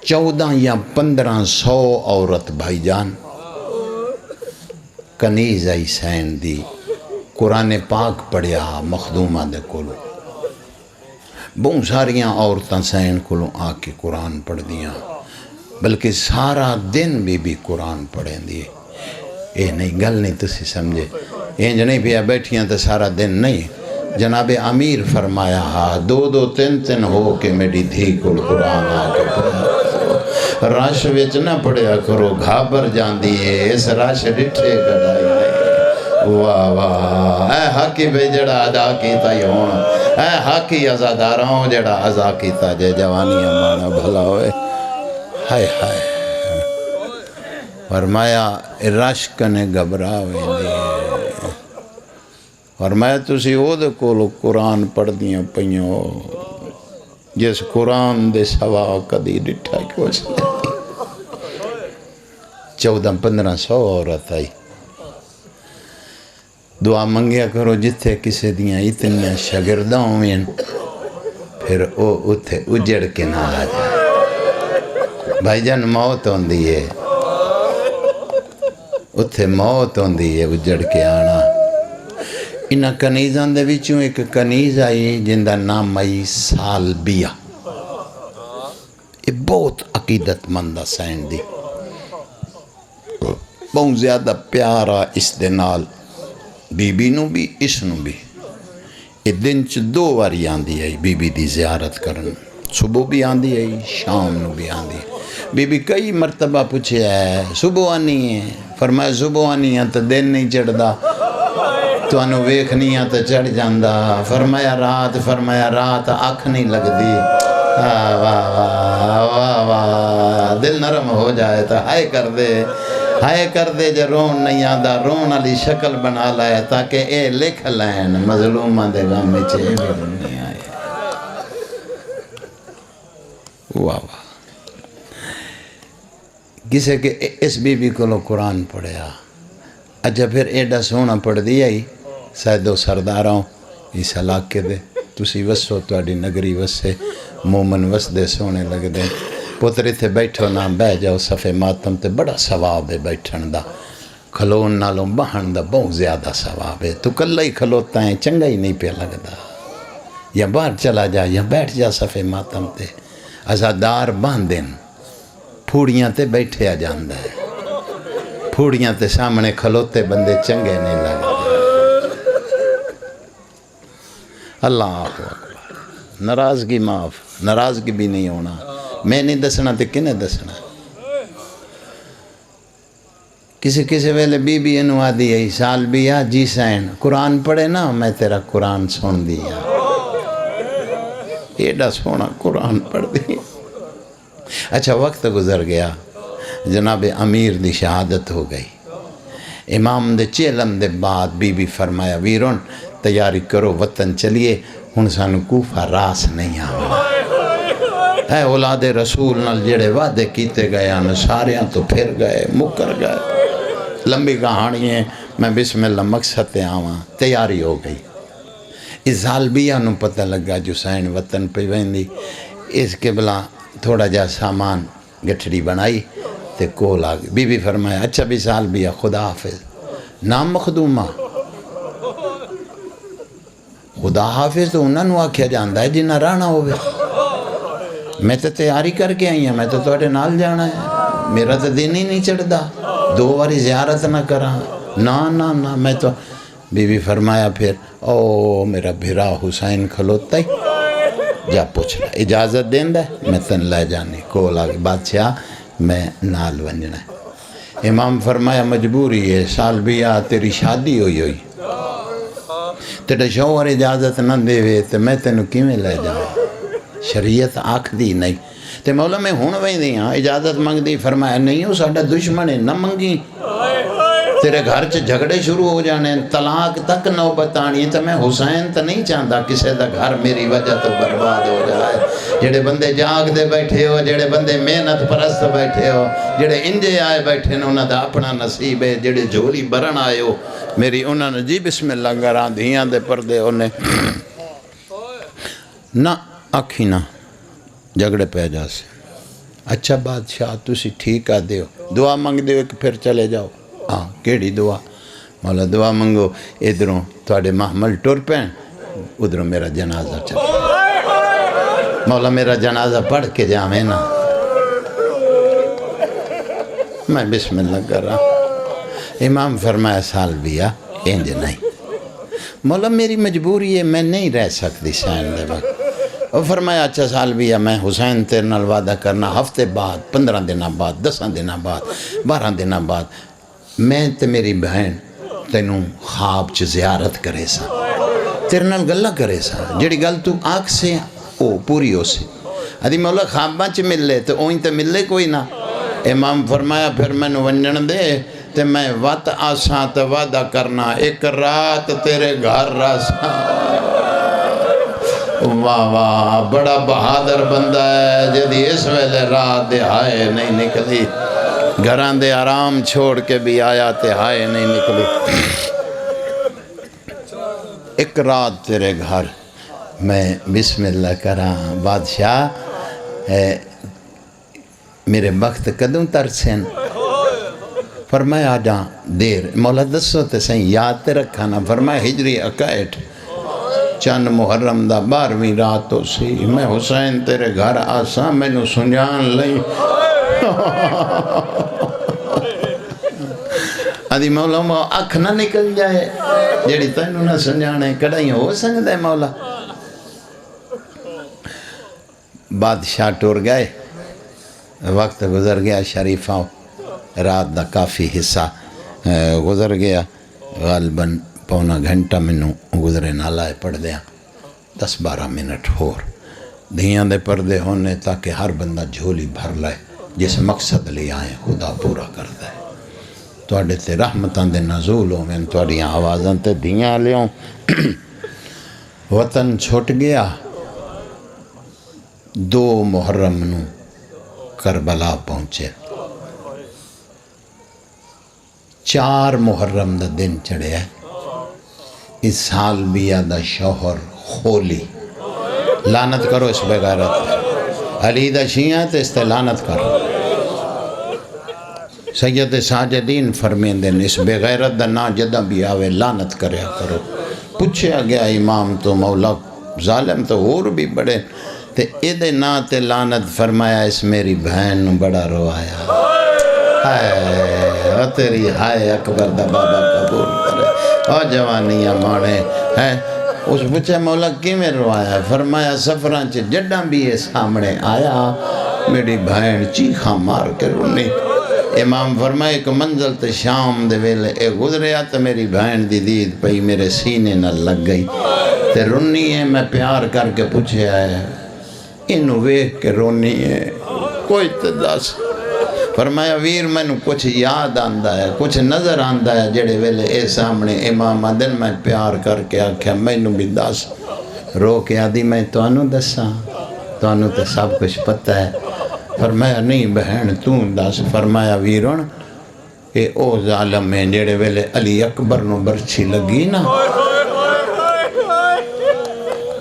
14 یا 1500 عورت بھائی جان کنیز حسین دی قرآن پاک پڑھیا مخدومہ دے کولو، بہت ساریاں عورتاں سین کولو آ کے قرآن پڑھ دیاں، بلکہ سارا دن بی قرآن پڑھیں دی. یہ نہیں گل نہیں تسی سمجھے، انج نہیں پیا بیٹھیاں تو سارا دن نہیں. جناب امیر فرمایا ہاں 2-2 3-3 ہو کے میری دھی کو قرآن آ کے پڑھا، رش وچ نہ پڑھیا کرو گھابر جاندی ہے، اس رش ڈٹھے کڑائی نہیں. واہ واہ اے حقی بے جڑا ادا کیتا ہی ہون، اے حقی ازاداراں جڑا ازا کیتا جے جوانی امانا بھلا ہوئے. ہائے ہائے فرمایا رش کنے گھبرا ویندی ہے. فرمایا تسی او دے کولو قرآن پڑھ دیاں پئیوں جس قرآن دے سوا کدی ڈٹھا کچھ نہیں. 1400-1500 عورت آئی. دعا منگیا کرو جتھے کسے دیاں اتنیاں شاگرداں ہوئیں پھر او اتھے اجڑ کے نہ آ جائے. بھائی جان موت ہوندی ہے، اتھے موت ہوندی ہے اجڑ کے آنا. انہاں کنیزاں دے وچوں ایک کنیز آئی جن دا نام آئی سالبیہ. یہ بہت عقیدت مندہ سین دی، بہت زیادہ پیارا اس دے نال بی بی نو بھی اس نو بھی. یہ دن چ 2 واری آندی ہے بی بی دی زیارت کرن، صبح بھی آندی ہے شام نو بھی آندی ہے. بی بی کئی مرتبہ پوچھے ہے صبح آنی ہے، فرمایا صبح آنی ہے تو دن نہیں چڑھدا، تو انو ویکھنی ہے تو چڑھ جاندہ. فرمایا رات آنکھ نہیں لگ دی. واہ واہ واہ دل نرم ہو جائے تو ہائے کر دے جے رون نہیں آدھا رون علی شکل بنا لائے تاکہ اے لکھ لائن مظلومہ دے غم میں چے بھی نہیں آئے. واہ واہ کسے کہ اس بی بی کو لو قرآن پڑھیا. اچھا پھر ایڈا سونا پڑھ دیا ہی سیدو سرداراں اس علاقے دے تسی وسو تواڈی نگری وسے مومن وس دے سونے لگ دے. پتر تھے بیٹھو نہ بہ جاؤ صفے ماتم تے بڑا ثواب ہے بیٹھن دا، کھلون نالوں بہن دا بہت زیادہ ثواب ہے. تو کلہ ہی کھلوتا ہے چنگا ہی نہیں پہ لگدا. یا باہر چلا جا یا بیٹھ جا صفے ماتم تے ازادار باندھن پھوڑیاں تے بیٹھے آ جاندہ ہے. پھوڑیاں تے سامنے کھلوتے بندے چنگے نہیں لگتے. اللہ اکبر. ناراضگی معاف، ناراضگی بھی نہیں ہونا. میں نہیں دسنا تے کنے دسنا. کسی ویلے بی بی انو آدھی ہے سال بھی آ جی سین قرآن پڑھے نا میں تیرا قرآن سن دیا. ایڈا سونا قرآن پڑھ دی. اچھا وقت گزر گیا، جناب امیر دی شہادت ہو گئی. امام دے چیلم دے بعد بی بی فرمایا ویرون تیاری کرو وطن چلیے ہن سانو کوفہ راس نہیں آنا. اے اولاد رسول نال جڑے وعدے کیتے گئے آن ساریاں تو پھر گئے مکر گئے. لمبی کہانی ہے، میں بسم اللہ مقصد تے آواں. تیاری ہو گئی. اس زالبیہ نو پتہ لگا جو سین وطن پہ ویندی. اس کے بلا تھوڑا جا سامان گٹھڑی بنائی تے کول آگئی. بی بی فرمایا اچھا بھی سالبیہ خدا حافظ. نام مخدومہ خدا حافظ تو انہاں نو آکھیا جاندہ ہے جنہ رانا ہوئے. میں تو تیاری کر کے آئی ہوں، میں تو توڑے نال جانا ہے، میرا تو دن ہی نہیں چڑھدا. 2 واری زیارت نہ کرا نا میں تو. بی بی فرمایا پھر او میرا بھرا حسین کھلوتا ہی جا پوچھ رہا اجازت دین دے میں تن لے جانی. کول آگئی بادشاہ میں نال ونجنا ہے. امام فرمایا مجبوری ہے، سال بھی آ تیری شادی ہوئی تیرے شوہر اجازت نہ دے وے تو میں تینوں کیویں لے جاؤں. شریعت آکھ دی نہیں تے مولا میں ہون وہیں دی ہاں اجازت منگ دی. فرمایا نہیں ہو ساڑھا دشمن ہے نہ منگی، تیرے گھر چ جھگڑے شروع ہو جانے طلاق تک نوبت آنی. تو میں حسین تو نہیں چاہتا کسے دا گھر میری وجہ تو برباد ہو جائے. جڑے بندے جاگ دے بیٹھے ہو، جڑے بندے محنت پرست بیٹھے ہو، جڑے انجے آئے بیٹھے نے انہاں دا اپنا نصیب ہے. جڑے جھولی برن آئے ہو میری انہاں نے جی بسم اللہ گراں دھیاں دے پردے انہیں نہ آکھی نہ جھگڑے پہ جا سے. اچھا بادشاہ تسی ٹھیک آ دیو دعا منگ دیو کہ پھر چلے جاؤ. ہاں کیڑی دعا؟ مولا دعا منگو ادھروں تواڈے محمل ٹر پین ادھروں میرا جنازہ چلے. مولا میرا جنازہ پڑھ کے جاویں نا. میں بسم اللہ کر رہا ہوں۔ امام فرمایا سالبیہ انج نہیں، مولا میری مجبوری ہے، میں نہیں رہ سکتی سین دے وقت۔ وہ فرمایا اچھا سالبیہ میں حسین تیرے نال وعدہ کرنا ہفتے بعد، 15 دنوں بعد، 10 دنوں بعد، 12 دنوں بعد میں تے میری بہن تینوں خواب چ زیارت کرے سا، تیرے نال گلہ کرے سا، جڑی گل تو آنکھ سے او پوری ہو سی۔ ادھی مولا خواباں چ ملے تو اوہیں تے ملے کوئی نہ۔ امام فرمایا پھر مینوں ونجن دے تے میں وط آساں تے وعدہ کرنا ایک رات تیرے گھر راساں۔ واہ واہ، بڑا بہادر بندہ ہے جدی اس ویلے رات دے ہائے نہیں نکلی، گھران دے آرام چھوڑ کے بھی آیا تے ہائے نہیں نکلی۔ ایک رات تیرے گھر میں بسم اللہ کراں، بادشاہ میرے وقت کدوں ترسن؟ فرمایا آجاں دیر، مولا دسو تے سہیں یاد تے رکھانا۔ فرمایا ہجری 61 چند محرم دا 12ویں رات ہو سی، میں حسین تیرے گھر آساں مینوں سنجان لئی۔ ادھی مولا اکھ نہ نکل جائے جڑی تینوں نہ سنجانے، کڑائی ہو سکتا ہے مولا؟ بادشاہ ٹور گئے، وقت گزر گیا، شریفہ رات دا کافی حصہ گزر گیا، غالباً پونا گھنٹہ منوں گزرے نہ لائے پڑھ دیا، 10-12 منٹ ہور دھیاں دے پردے ہونے تاکہ ہر بندہ جھولی بھر لائے، جس مقصد لے آئیں خدا پورا کرتا ہے۔ توڑے تے رحمتاں دے نزول ہوئیں، توڑیاں آوازاں تے دھیاں لیوں۔ وطن چھوٹ گیا، 2 محرم نو کربلا پہنچے، 4 محرم دا دن چڑھے ہے۔ اس سال بیہ دا شوہر خولی، لعنت کرو اس بغیرت، علی دا شیعہ تے اس تے لعنت کرو۔ سید ساجدین فرمین دن اس بغیرت دا نا جدہ بھی آوے لعنت کریا کرو۔ پوچھے گیا امام تو مولا ظالم تو اور بھی بڑے تے ایدے نا تے لعنت، فرمایا اس میری بہن بڑا روایا۔ ہائے تیری ہائے اکبر دا بابا قبول کرے، جوانیاں مانے ہیں۔ اس پوچھے مولا کی میں روایا؟ فرمایا سفران چے جڈاں بھی یہ سامنے آیا میری بہن چیخاں مار کے رونی۔ امام فرمایا ایک منزل تے شام دے ویلے اے گزریا تو میری بہن دی دید پئی میرے سینے نہ لگ گئی تے رونی ہے۔ میں پیار کر کے پوچھے آیا انہوں ویکھ کے رونی ہے کوئی تے دس؟ فرمایا ویر میں نو کچھ یاد آندہ ہے، کچھ نظر آندہ ہے جڑے ویلے اے سامنے امام آدن میں پیار کر کے آکھیا میں نو بھی دس۔ رو کے آدھی میں تو انہوں دساں، تو انہوں تے سب کچھ پتہ ہے۔ فرمایا نہیں بہن تو دس۔ فرمایا ویرون اے او ظالم ہیں جڑے ویلے علی اکبر نو برچھی لگی نا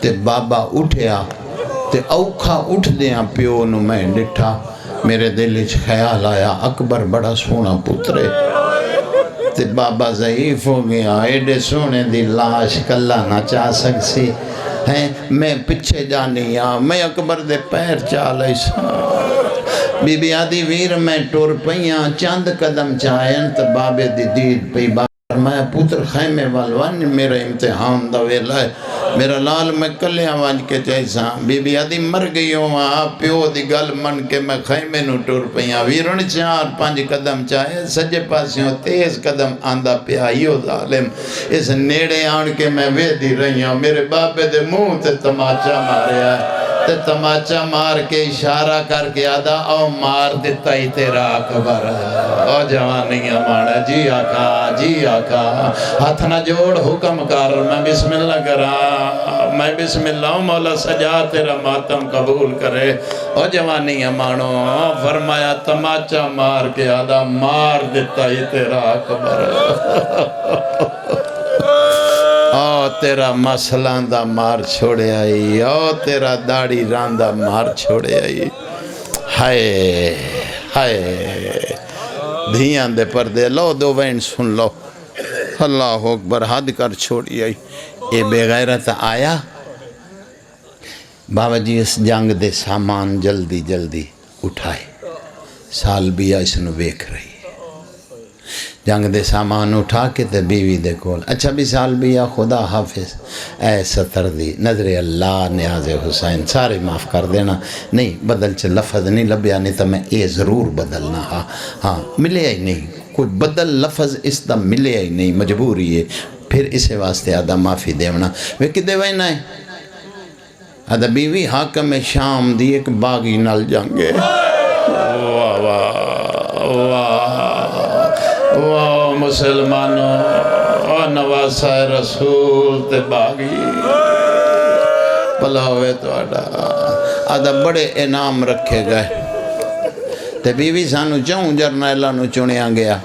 تے بابا اٹھیا تے اوکھا اٹھ دیاں پیو نو میں ڈٹھا، میرے دل اچھ خیال آیا اکبر بڑا سونا پترے تے بابا ضعیف ہو گیا، ایڈے سونے دی لاش کلہ نہ چاہ سکسی ہیں۔ میں پچھے جانی میں اکبر دے پیر چالے سا۔ بی بی آدھی ویر میں ٹور پئیاں چاند قدم چاہیں تو بابے دی دید پئی۔ میں پتر خیمے والوان میرا امتحان دا ویلا ہے، میرا لال میں کلیاں وانج کے چاہیساں۔ بی بی آدھی مر گئی ہوں آپ پیو دی گل من کے میں خیمے نو ٹور پئیاں۔ ویرن 4-5 قدم چاہے سجے پاسیوں تیز قدم آندہ پیائیو ظالم، اس نیڑے آن کے میں ویدی رہی ہوں۔ میرے بابے دے منہ تے تماچا ماریا ہے تے تماچا مار کے اشارہ کر کے آدھا او مار دیتا ہی تیرا اکبر او جوانیاں مانا جی آقا جی آقا ہاتھ نہ جوڑ حکم کر میں بسم اللہ کرا میں بسم اللہ مولا سجا تیرا ماتم قبول کرے او جوانیاں مانو۔ فرمایا تماچا مار کے آدھا مار دیتا ہی تیرا اکبر او تیرا مسلان دا مار چھوڑے آئی، او تیرا داڑی راندہ مار چھوڑے آئی۔ ہائے ہائے دھیاں دے پردے لو دو وین سن لو، اللہ اکبر حد کر چھوڑی آئی۔ اے بے غیرت آیا بابا جی اس جنگ دے سامان جلدی جلدی اٹھائے، سال بھی اس نو ویکھ رہی جنگ دے سامان اٹھا کے تے بیوی دے کول اچھا بھی سال بھی یا خدا حافظ اے ستر دی نظر اللہ نیاز حسین سارے معاف کر دینا نہیں بدل چ لفظ نہیں لبیا نہیں تو میں یہ ضرور بدلنا ہاں ملے ہی نہیں کوئی بدل لفظ اس دا ملے ہی نہیں مجبوری ہے پھر اسے واسطے آدھا معافی دیونا وہ کدے وینا ہے آدھا بیوی حاکم شام دی ایک باغی نال جنگے واہ واہ واہ مسلمانوں نواسہ رسول تے باغی بھلا ہوئے تو آدھا بڑے انعام رکھے گئے تے بیوی سانو چاہوں جرنیلہ نو چنیا گیا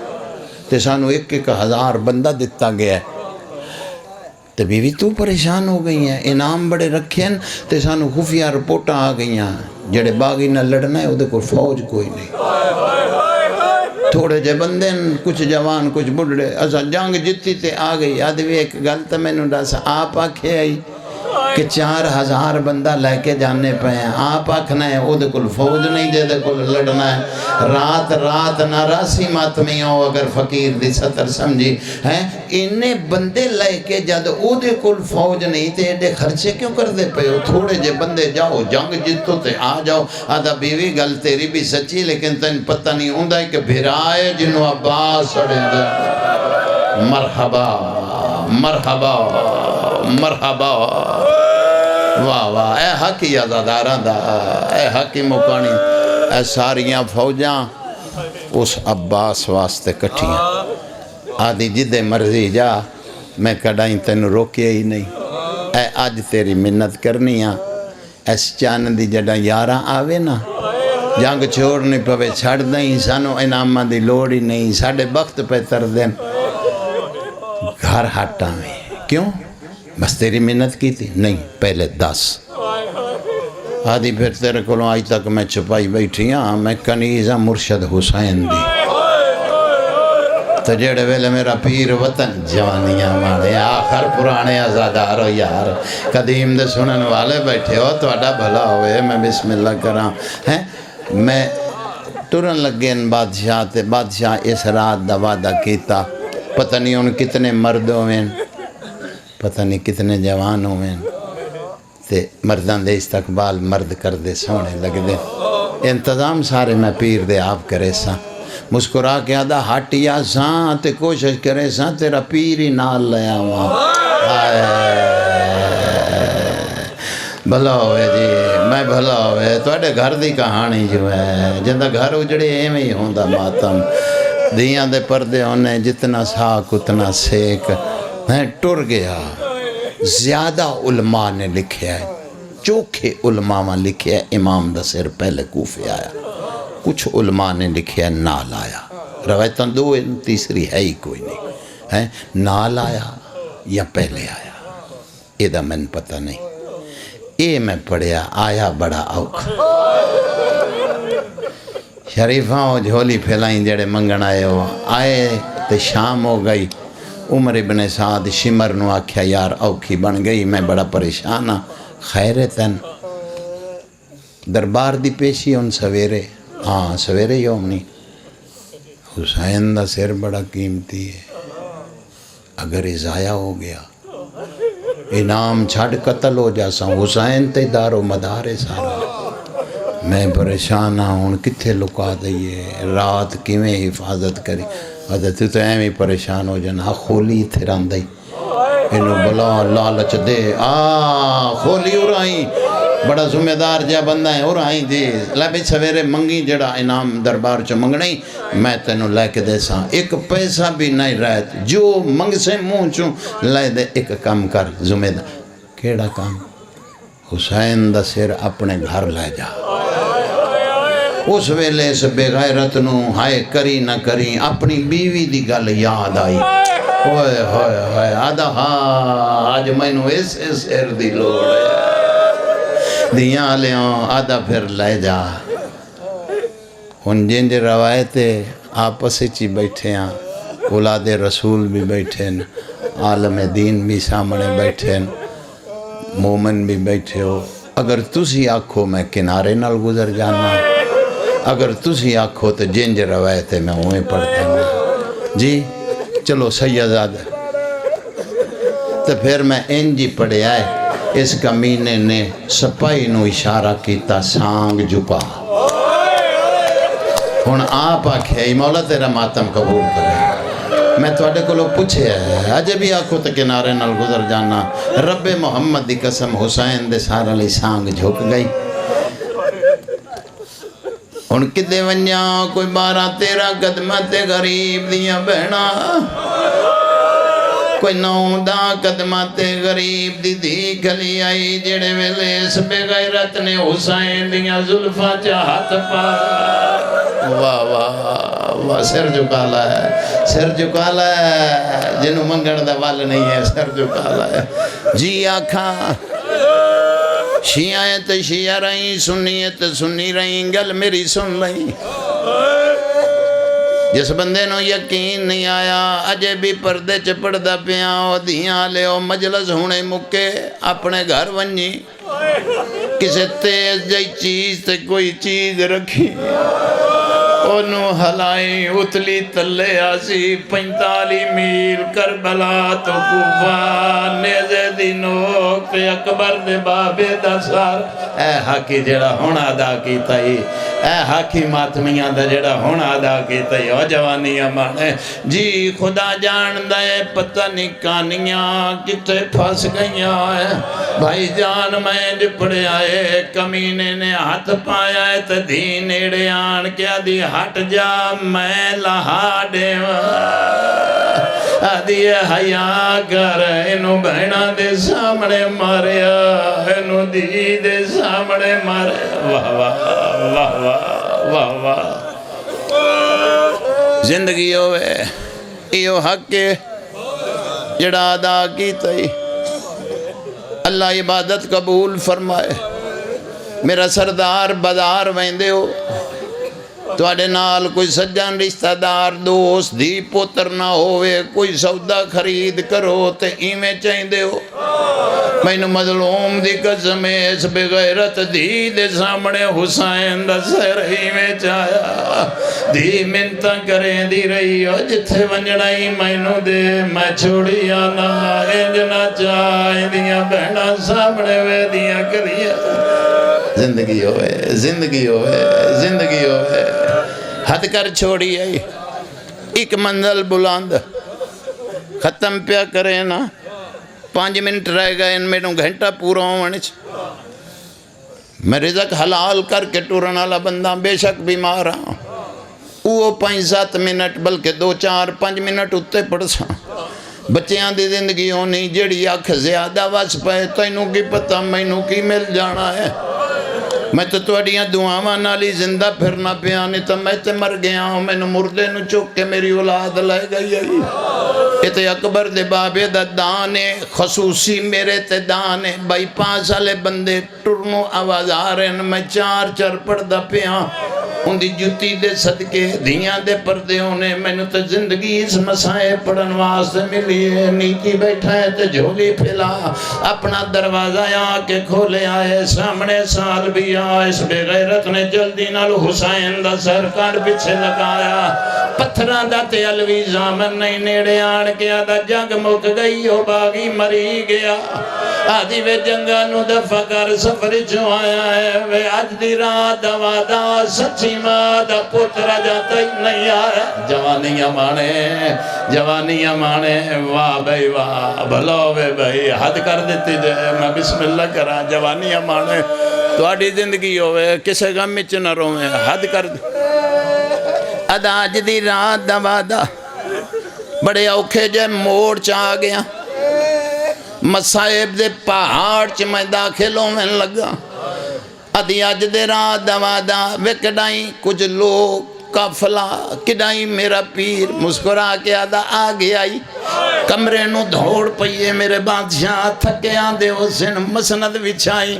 تے سانو 1,000 بندہ دیتا گیا ہے تے بیوی تو پریشان ہو گئی ہیں انعام بڑے رکھے ہیں تے سانو خفیہ رپورٹاں آ گئی ہیں جڑے باغی نہ لڑنا ہے وہ کو فوج کوئی نہیں تھوڑے جے بندے کچھ جوان کچھ بڑھڑے ایسا جنگ جتی تے آ گئی آدھوی ایک غلط میں نو ڈاسا آپ آکھے آئی کہ 4,000 بندہ لے کے جانے پہ ہیں آپ آکھنا ہے وہ دے کل فوج نہیں دے دے کل لڑنا ہے رات نہ راسی ماتمی ہو اگر فقیر دی سطر سمجھی ہیں انہیں بندے لے کے جد وہ دے کل فوج نہیں تے ایڈے خرچے کیوں کر دے پہ ہو تھوڑے جے بندے جاؤ جنگ جتو تے آ جاؤ آدھا بیوی گل تیری بھی سچی لیکن تین پتہ نہیں ہوندہ ہے کہ بھرائے جنو عباس سڑے دے مرحبا مرحبا مرحبا واہ واہ اے حقی عزاداران دا اے حقی مکانی اے ساریاں فوجاں اس عباس واسطے کٹھیاں آدھی جدے مرضی جا میں کڑائیں تینو روکیا ہی نہیں اے آج تیری منت کرنی ہے ایس چاند دی جڑا یاراں آوے نا جنگ چھوڑنی پوے چھڑ دیں سانو انعامہ دی لوڑ ہی نہیں ساڑھے وقت پہ تر دیں گھر ہٹا میں کیوں بس تیری منت کی تھی نہیں پہلے 10 آدھی پھر تیرے کولوں آج تک میں چھپائی بیٹھی ہاں میں کنیزہ مرشد حسین دی تو جڑے ویلے میرا پیر وطن جوانیاں مانے آخر پرانے آزادارو یار قدیم دے سنن والے بیٹھے ہو تو اڈا بھلا ہوئے میں بسم اللہ کراں ہیں میں ترن لگے ان بادشاہ تے بادشاہ اس رات دا وعدہ کیتا پتہ نہیں ان کتنے مرد ہوئے پتہ نہیں کتنے جوان ہوئے تے مردان دے استقبال مرد کر دے سونے لگ دے انتظام سارے میں پیر دے آپ کرے ساں مسکرا کے آدھا ہٹیا ساں تے کوشش کرے ساں تیرا پیر ہی نال لیا وہاں بھلا ہوئے جی میں بھلا ہوئے تو اڈے گھر دی کہانی جو ہے جندہ گھر اجڑے ایمیں ہی ہوندہ ماتم دیاں دے پردے ہونے جتنا ساک اتنا سیک میں ٹر گیا زیادہ علماء نے لکھے ہے چوکھے علماء میں لکھے ہے امام دا سر پہلے کوفے آیا کچھ علماء نے لکھے ہے نال آیا روایتاں 2 تیسری ہے ہی کوئی نہیں ہے نال آیا یا پہلے آیا یہ دا میں پتہ نہیں اے میں پڑھیا آیا بڑا اوکھ شریفاں ہو جھولی پھیلائیں جڑے منگن آئے ہو آئے تے شام ہو گئی عمر ابن سعد شمر نو آکھیا یار اوکھی بن گئی میں بڑا پریشان ہاں خیر تن دربار دی پیشی ان سویرے ہاں سویرے یوم نہیں حسین دا سر بڑا قیمتی ہے اگر یہ ضائع ہو گیا انعام چھڑ قتل ہو جاسا حسین تے دار و مدار سارا میں پریشان ہوں کتھے لکا دئیے رات کیویں حفاظت کری حضرت تو ایمی پریشان ہو جانا خولی تھران دائی انہوں بلا لالچ دے خولی اُرائیں بڑا ذمہ دار جا بندہ ہے اُرائیں دے لبی سویرے منگی جڑا انعام دربار چو منگنی میں تینوں لے کے دے ساں ایک پیسہ بھی نہیں رہت جو منگ سے منہ چوں لے دے ایک کام کر ذمہ دار کیڑا کام حسین دا سر اپنے گھر لے جا اس ویلے اس بے غیرت نو ہائے کری نہ کری اپنی بیوی دی گل یاد آئی ہوئے ہوئے ہوئے آدھا ہاں آج میں نو ایسے سیر دی لوڑ ہے دیاں لیوں آدھا پھر لے جا ان جن جے روایتے آپس چی بیٹھے ہیں اولاد رسول بھی بیٹھے ہیں عالم دین بھی سامنے بیٹھے ہیں مومن بھی بیٹھے ہو اگر تسی آکھو میں کنارے نال گزر جانا اگر تسی آکھو تو جنج روایتے میں ہوئے پڑھتے ہیں جی چلو سیدزادہ تو پھر میں انج ہی پڑھیا ہے اس کمینے نے سپاہی نو اشارہ کیتا سانگ جھکا ہن آپ آکھے مولا تیرا ماتم قبول کرے میں تواڈے کولوں پوچھیا ہے اجے بھی آکھو تے کنارے نال گزر جانا رب محمد دی قسم حسین دے سارا لئی سانگ جھک گئی ہن کدے ونجاں کوئی 12-13 قدمہ تے غریب دیاں بہنا کوئی 9-10 قدمہ تے غریب دی دھی کھلی آئی جڑے ویلے اس بے غیرت نے حسین دیاں زلفاں چا ہاتھ پا واہ واہ واہ سر جھکالا ہے سر جھکالا ہے جنہوں منگن دا وال نہیں ہے سر جھکالا ہے جی آکھاں شیعہ تے شیعہ رہیں سنی تے سنی رہیں گل میری سن لیں جس بندے نو یقین نہیں آیا اجے بھی پردے چپڑ دا پیاں دھیاں لے او مجلس ہونے مکے اپنے گھر ونجی کسے تیز جائی چیز تے کوئی چیز رکھی انہوں ہلائی اتلی تلے آسی 45 میل کربلا تو کوفہ نیزے دی نوک تے اکبر دے بابے دا سار اے حاکی جڑا ہونا ادا کیتا ہی اے حاکی ماتمیاں دا جڑا ہونا ادا کیتا ہی او جوانی امانے جی خدا جان دے پتہ نکانیاں کتے پھاس گئیاں ہے بھائی جان میں جپڑے آئے کمینے نے ہاتھ پایا ہے تے دھی نیڑے آن کیا دی ہٹ جا میں لہا دیوا آدھی حیاء کر انہوں بہنا دے سامنے ماریا انہوں دی دے سامنے ماریا واہ واہ واہ واہ واہ واہ زندگی ہوئے ایو حق کے جڑا ادا کی تئی اللہ عبادت قبول فرمائے میرا سردار بازار ویندے ہو تواڈے نال کوئی سجن رشتہ دار دوست دی پوتر نہ ہوئے کوئی سودا خرید کرو تے ایویں چاہیندے ہو مینوں مظلوم دی قسم اس بے غیرت دی دے سامنے حسین دا سر ایویں چایا دی منتاں کریں دی رہی ہو جتھے ونجنا ہی مینوں دے میں چھوڑی آنا انج نہ چاہیں دیاں بہنا سامنے وے دیاں کریا زندگی ہوئے زندگی ہوئے زندگی ہوئے حد کر چھوڑی آئی ایک منزل بلند ختم پیا کرے نا 5 منٹ رہ گئے ان میں گھنٹہ پورا ہونے میں رزق حلال کر کے ٹورن والا بندہ بے شک بیمار ہاں وہ 5-7 منٹ بلکہ 2-4-5 منٹ اتے پڑ سا بچیاں دی زندگی ہونی جڑی آکھ زیادہ وس پائے تینوں کی پتہ مینوں کی مل جانا ہے میں تو توڑیاں دعاواں نالی زندہ پھرنا پیانی تو میں تے مر گیا ہوں میں مردے نو چک کے میری اولاد لائے گئی ہے یہ تے اکبر دے بابے دا دانے خصوصی میرے تے دانے بائی 5 سالے بندے ٹرنو آواز آ رہے ہیں میں 4 پڑھ دا پیاں ان دی جوتی دے صدقے دھیاں دے پردے ہونے میں نے تے زندگی اس مسائے پڑھن واسطے ملی ہے نیتی بیٹھا ہے تے جھولی پھیلا اپنا دروازہ آ کے کھولے آئے سامنے سال بھی آئے اس بے غیرت نے جلدی نال حسین دا سرکار پیچھے لگایا پتھران دا تے علوی زامن نہیں نیڑے آن کیا دا جنگ مک گئی ہو باغی مری گیا آدھی وے جنگا نو دفع کر سفر جو آیا ہے وے آج دی رات وعدہ سچی ماں دا پترہ جاتا ہی نہیں آیا جوانیاں مانے واہ بھائی واہ بھلو بے بھائی حد کر دیتی جائے میں بسم اللہ کرا جوانیاں مانے تو آڑی زندگی ہوئے کسے غم میں چنہ روئے حد کر ادا آج دی رات دا وعدہ بڑے اوکھے جائے موڑ چاہ گیا مسائب دے پہاڑ چ میں داخلوں میں لگا ادھی اج دے رات دا وعدہ وے کڈائیں کچھ لوگ قافلہ کڈائیں میرا پیر مسکرا کے آدھا آگے آئی کمرے نو دھوڑ پئیے میرے بادشاہ تھکے آندے حسین مسند وچھائی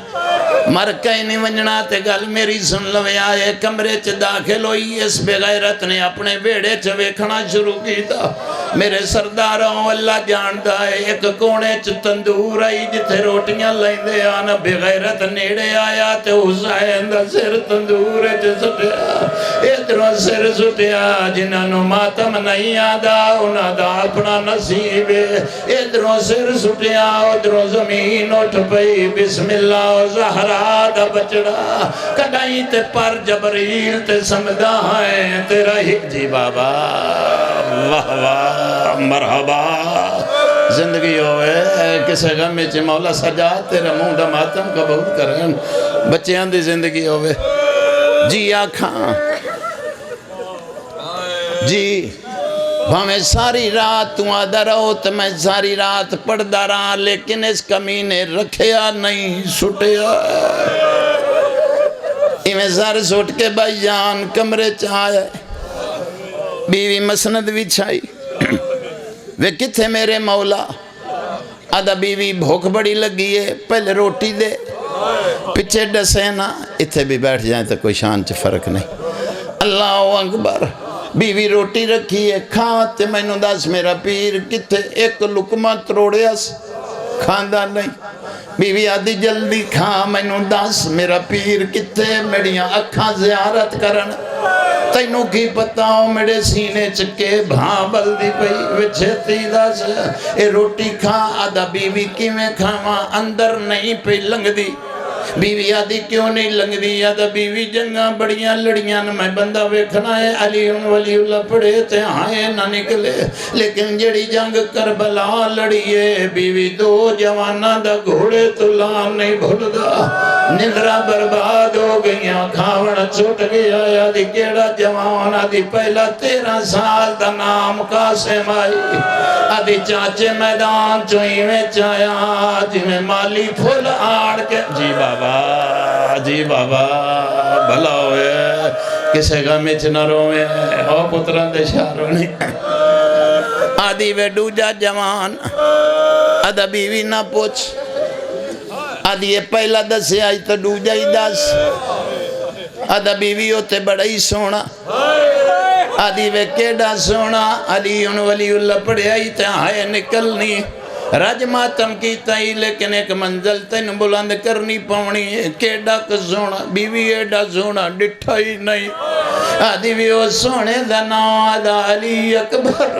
مر کئی نہیں ونجنا تے گل میری سن لوے آئے کمرے چ داخل ہوئی اس بے غیرت نے اپنے بیڑے چ ویکھنا شروع کی تھا میرے سرداروں اللہ جاندا ہے ایک کونے چ تندور آئی جتھے روٹیاں لیندے آن بغیرت نیڑے آیا تے حسین دا سر تندور چ سٹیا ادھروں سر سٹیا جنہاں نو ماتم نہیں آندا انہاں دا اپنا نصیب ادھروں سر سٹیا ادھروں زمین اٹھ پئی بسم اللہ زہرا دا بچڑا کڈائی تے پر جبریل تے سمدہ ہے تیرا ہی جی بابا واہ واہ مرحبا زندگی ہوئے کسے غم چ مولا سجا تیرے منہ دا ماتم قبول کرن بچیاں دی زندگی ہوئے جی آکھاں جی ہمیں ساری رات تو آدھا رہو تو میں ساری رات پڑھدا رہا لیکن اس کمینے رکھیا نہیں سٹیا میں سر سٹ کے بھائی جان کمرے چاہے بیوی مسند بھی چھائی وہ کتھے میرے مولا آدھا بیوی بھوک بڑی لگی ہے پہلے روٹی دے پچھے ڈسے نا اتھے بھی بیٹھ جائیں تو کوئی شان چ فرق نہیں اللہ اکبر بیوی روٹی رکھی ہے کھاتے میں نو دس میرا پیر کتھے ایک لکمہ تروڑیا کھاندہ نہیں بیوی آدھی جلدی کھا میں نو دس میرا پیر کتھے میڑیاں اکھاں زیارت کرن تینوں کی پتاؤں میرے سینے چکے بھاں بلدی پئی وچھے تیدہ سے اے روٹی کھا آدھا بیوی کی میں کھاواں اندر نہیں پئی لنگ دی بیوی آدھی کیوں نہیں لنگ دی آدھا بیوی جنگاں بڑیاں لڑیاں میں بندہ ویکھنا ہے علی ولی اللہ پڑھے تے آئے نہ نکلے لیکن جڑی جنگ کربلا لڑیے بیوی دو جوانہ دا گھوڑے تو لان نہیں بھول دا نندرہ برباد ہو گئیاں کھاوڑ چھوٹ گیا آدھی کیڑا جوان آدھی پہلا 13 سال دا نام قاسم آئی آدھی چاچے میدان چوئی میں چایا جی میں مالی پھول آڑ کے جی بابا بھلا ہوئے کسے گا مچ نہ روئے او پتران دے شارو نہیں آدھی وے ڈوجا جوان آدھا بیوی نہ پوچھ آدھی یہ پہلا دسے آئی تو ڈوجا ہی دس آدھا بیوی ہوتے بڑا ہی سونا آدھی وے کیڑا سونا علی ولی اللہ پڑھے آئی تے آئے نکلنی رج ماتم کی تائی لیکن ایک منزل تین بلند کرنی پاؤنی کیڑا کسونا بیوی ایڈا سونا ڈٹھا ہی نہیں آدھی بھی وہ سونے دنا آدھا علی اکبر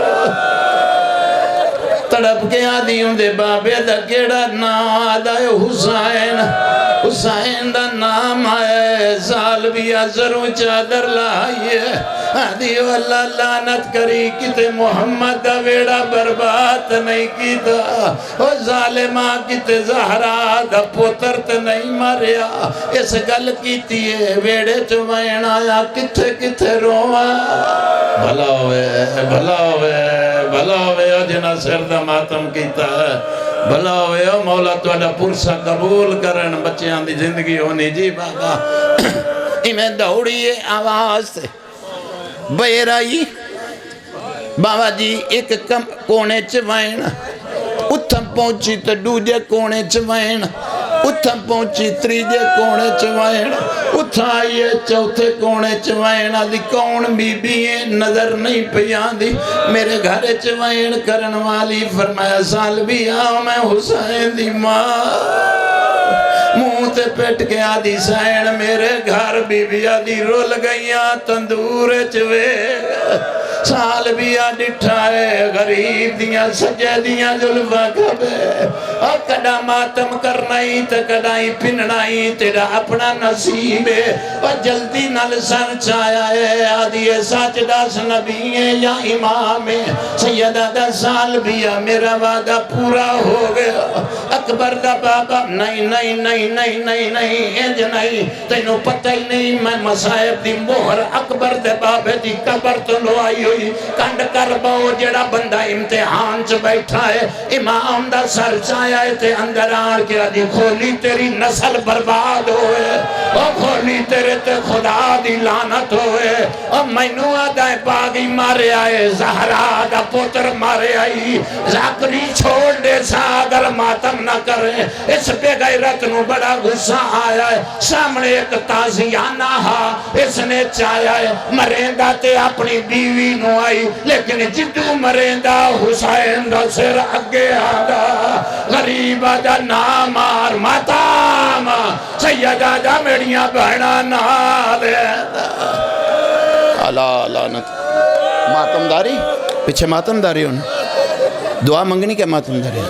تڑپ کے آدھیوں دے بابے دا کیڑا نا آدھا حسین دا نام آئے سال بھی آزروں چادر لائیے آدھی واللہ لانت کری کتے محمد دا ویڑا برباد نہیں کیتا او ظالمہ کتے زہرا دا پوترت نہیں مریا اس گل کیتی ہے ویڑے چوائن آیا کتے روا بھلا ہوئے جنا سر دا ماتم کیتا ہے بھلا ہوئے مولا تو اڈا پرسا قبول کرن بچیاں دی زندگی ہونی جی بابا میں دوڑیے آواز سے بیر آئی بابا جی ایک کم کونے چوائن اتھا پہنچی تو دوجے کونے چوائن اتھا پہنچی تریجے کونے چوائن اتھا آئیے چوتھے کونے چوائن آدھی کون بی بی نظر نہیں پیان دی میرے گھر چوائن کرن والی فرمایا سال بھی آؤ میں حسین دی ماں منہ تے پیٹ کے آدھی سین میرے گھر بی بی آدھی رول گئیاں تندور چوے سال بھی ڈٹھائے غریب دیاں سجے دیاں جلوہ کھبے اور کڑا ماتم کرنائی تے کڑائی پننائی تیرا اپنا نصیب ہے اور جلدی نل سر چایا ہے آدھی سچ دس نبی ہے یا امام ہے سیدہ 10 سال بھی میرا وعدہ پورا ہو گیا اکبر دا بابا نہیں انج نہیں تینوں پتہ ہی نہیں میں مصائب دی مہر اکبر دے بابے دی قبر تو لو آئی ہوئی کنڈ کر باؤ جڑا بندہ امتحان چ بیٹھا ہے امام دا سر چایا ہے تے اندر آن کے آدھی کھولی تیری نسل برباد ہوئے اور کھولی تیرے تے خدا دی لانت ہوئے اور مینو آدھائے باغی مارے آئے زہرا دا پوتر مارے آئی زاکری چھوڑ دے سا اگر ماتم نہ کرے اس پہ غیرت نو بڑا غصہ آیا ہے سامنے ایک تازیانہ ہا اس نے چاہیا ہے مرین دا تے اپنی بیوی نو آئی لیکن جدو مریندا حسین دا سر اگے آدھا غریب دا نام آر ماتام سیدہ دا میڑیاں بہنا نالے اللہ لعنت ماتمداری پیچھے ماتمداری ہونا دعا منگنی کیا ماتمداری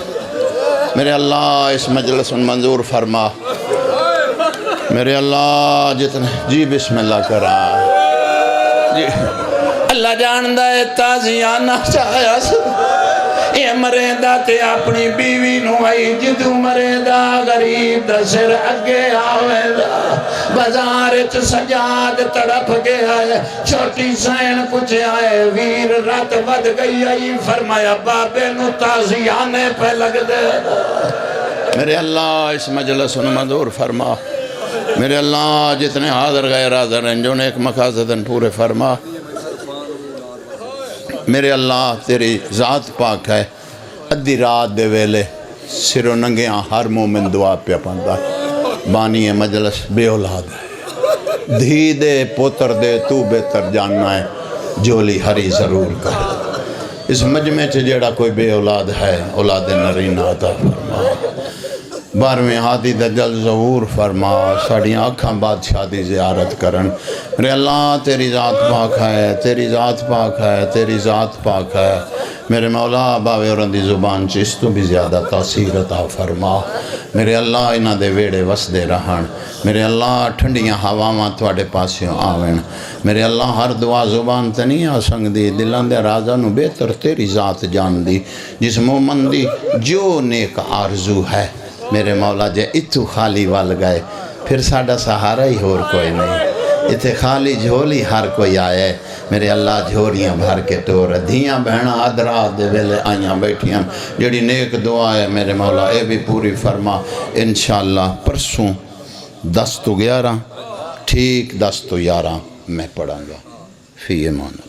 میرے اللہ اس مجلس منظور فرما میرے اللہ جتنے جی بسم اللہ کرا جی اللہ جاندہ ہے تازیانہ چاہیا یہ مریدہ تے اپنی بیوی نو آئی جدو مریدہ غریب دا سر اگے آوے دا بازارت سجاد تڑپ گیا ہے چھوٹی سین کچھ آئے ویر رات ود گئی آئی فرمایا بابے نو تازیانے پہ لگ دے میرے اللہ اس مجلس منظور فرما میرے اللہ جتنے حاضر غیر حاضر ہیں جو نیک مقاصدن پورے فرما میرے اللہ تیری ذات پاک ہے ادھی رات دے ویلے سر و ننگیاں ہر مومن دعا پہ پاندہ بانی مجلس بے اولاد ہے دھی دے پوتر دے تو بہتر جاننا ہے جولی ہری ضرور کر اس مجمع چ جیڑا کوئی بے اولاد ہے اولاد نرین عطا فرما 12ویں ہادی دا جل ظہور فرما ساڑیاں آنکھاں بادشاہ دی زیارت کرن میرے اللہ تیری ذات پاک ہے تیری ذات پاک ہے تیری ذات پاک ہے میرے مولا باوے اور اندی زبان چیز تو بھی زیادہ تاثیر عطا فرما میرے اللہ انہ دے ویڑے وس دے رہن میرے اللہ ٹھنڈیاں ہواواں تواڈے پاسیوں آویں میرے اللہ ہر دعا زبان تے نہیں آ سنگ دی دلان دے رازہ نو بہتر تیری ذات جان دی جس مومن دی جو نیک آرزو ہے میرے مولا جے اتو خالی وال گئے پھر ساڑا سہارا ہی اور کوئی نہیں اتھے خالی جھولی ہر کوئی آئے میرے اللہ جھوریاں بھر کے ٹور دھیاں بہنا ادرا دے ویلے آئیاں بیٹھیاں جڑی نیک دعا ہے میرے مولا اے بھی پوری فرما انشاءاللہ پرسوں 10 تو 11 ٹھیک 10 تو 11 میں پڑھاں گا فی امان اللہ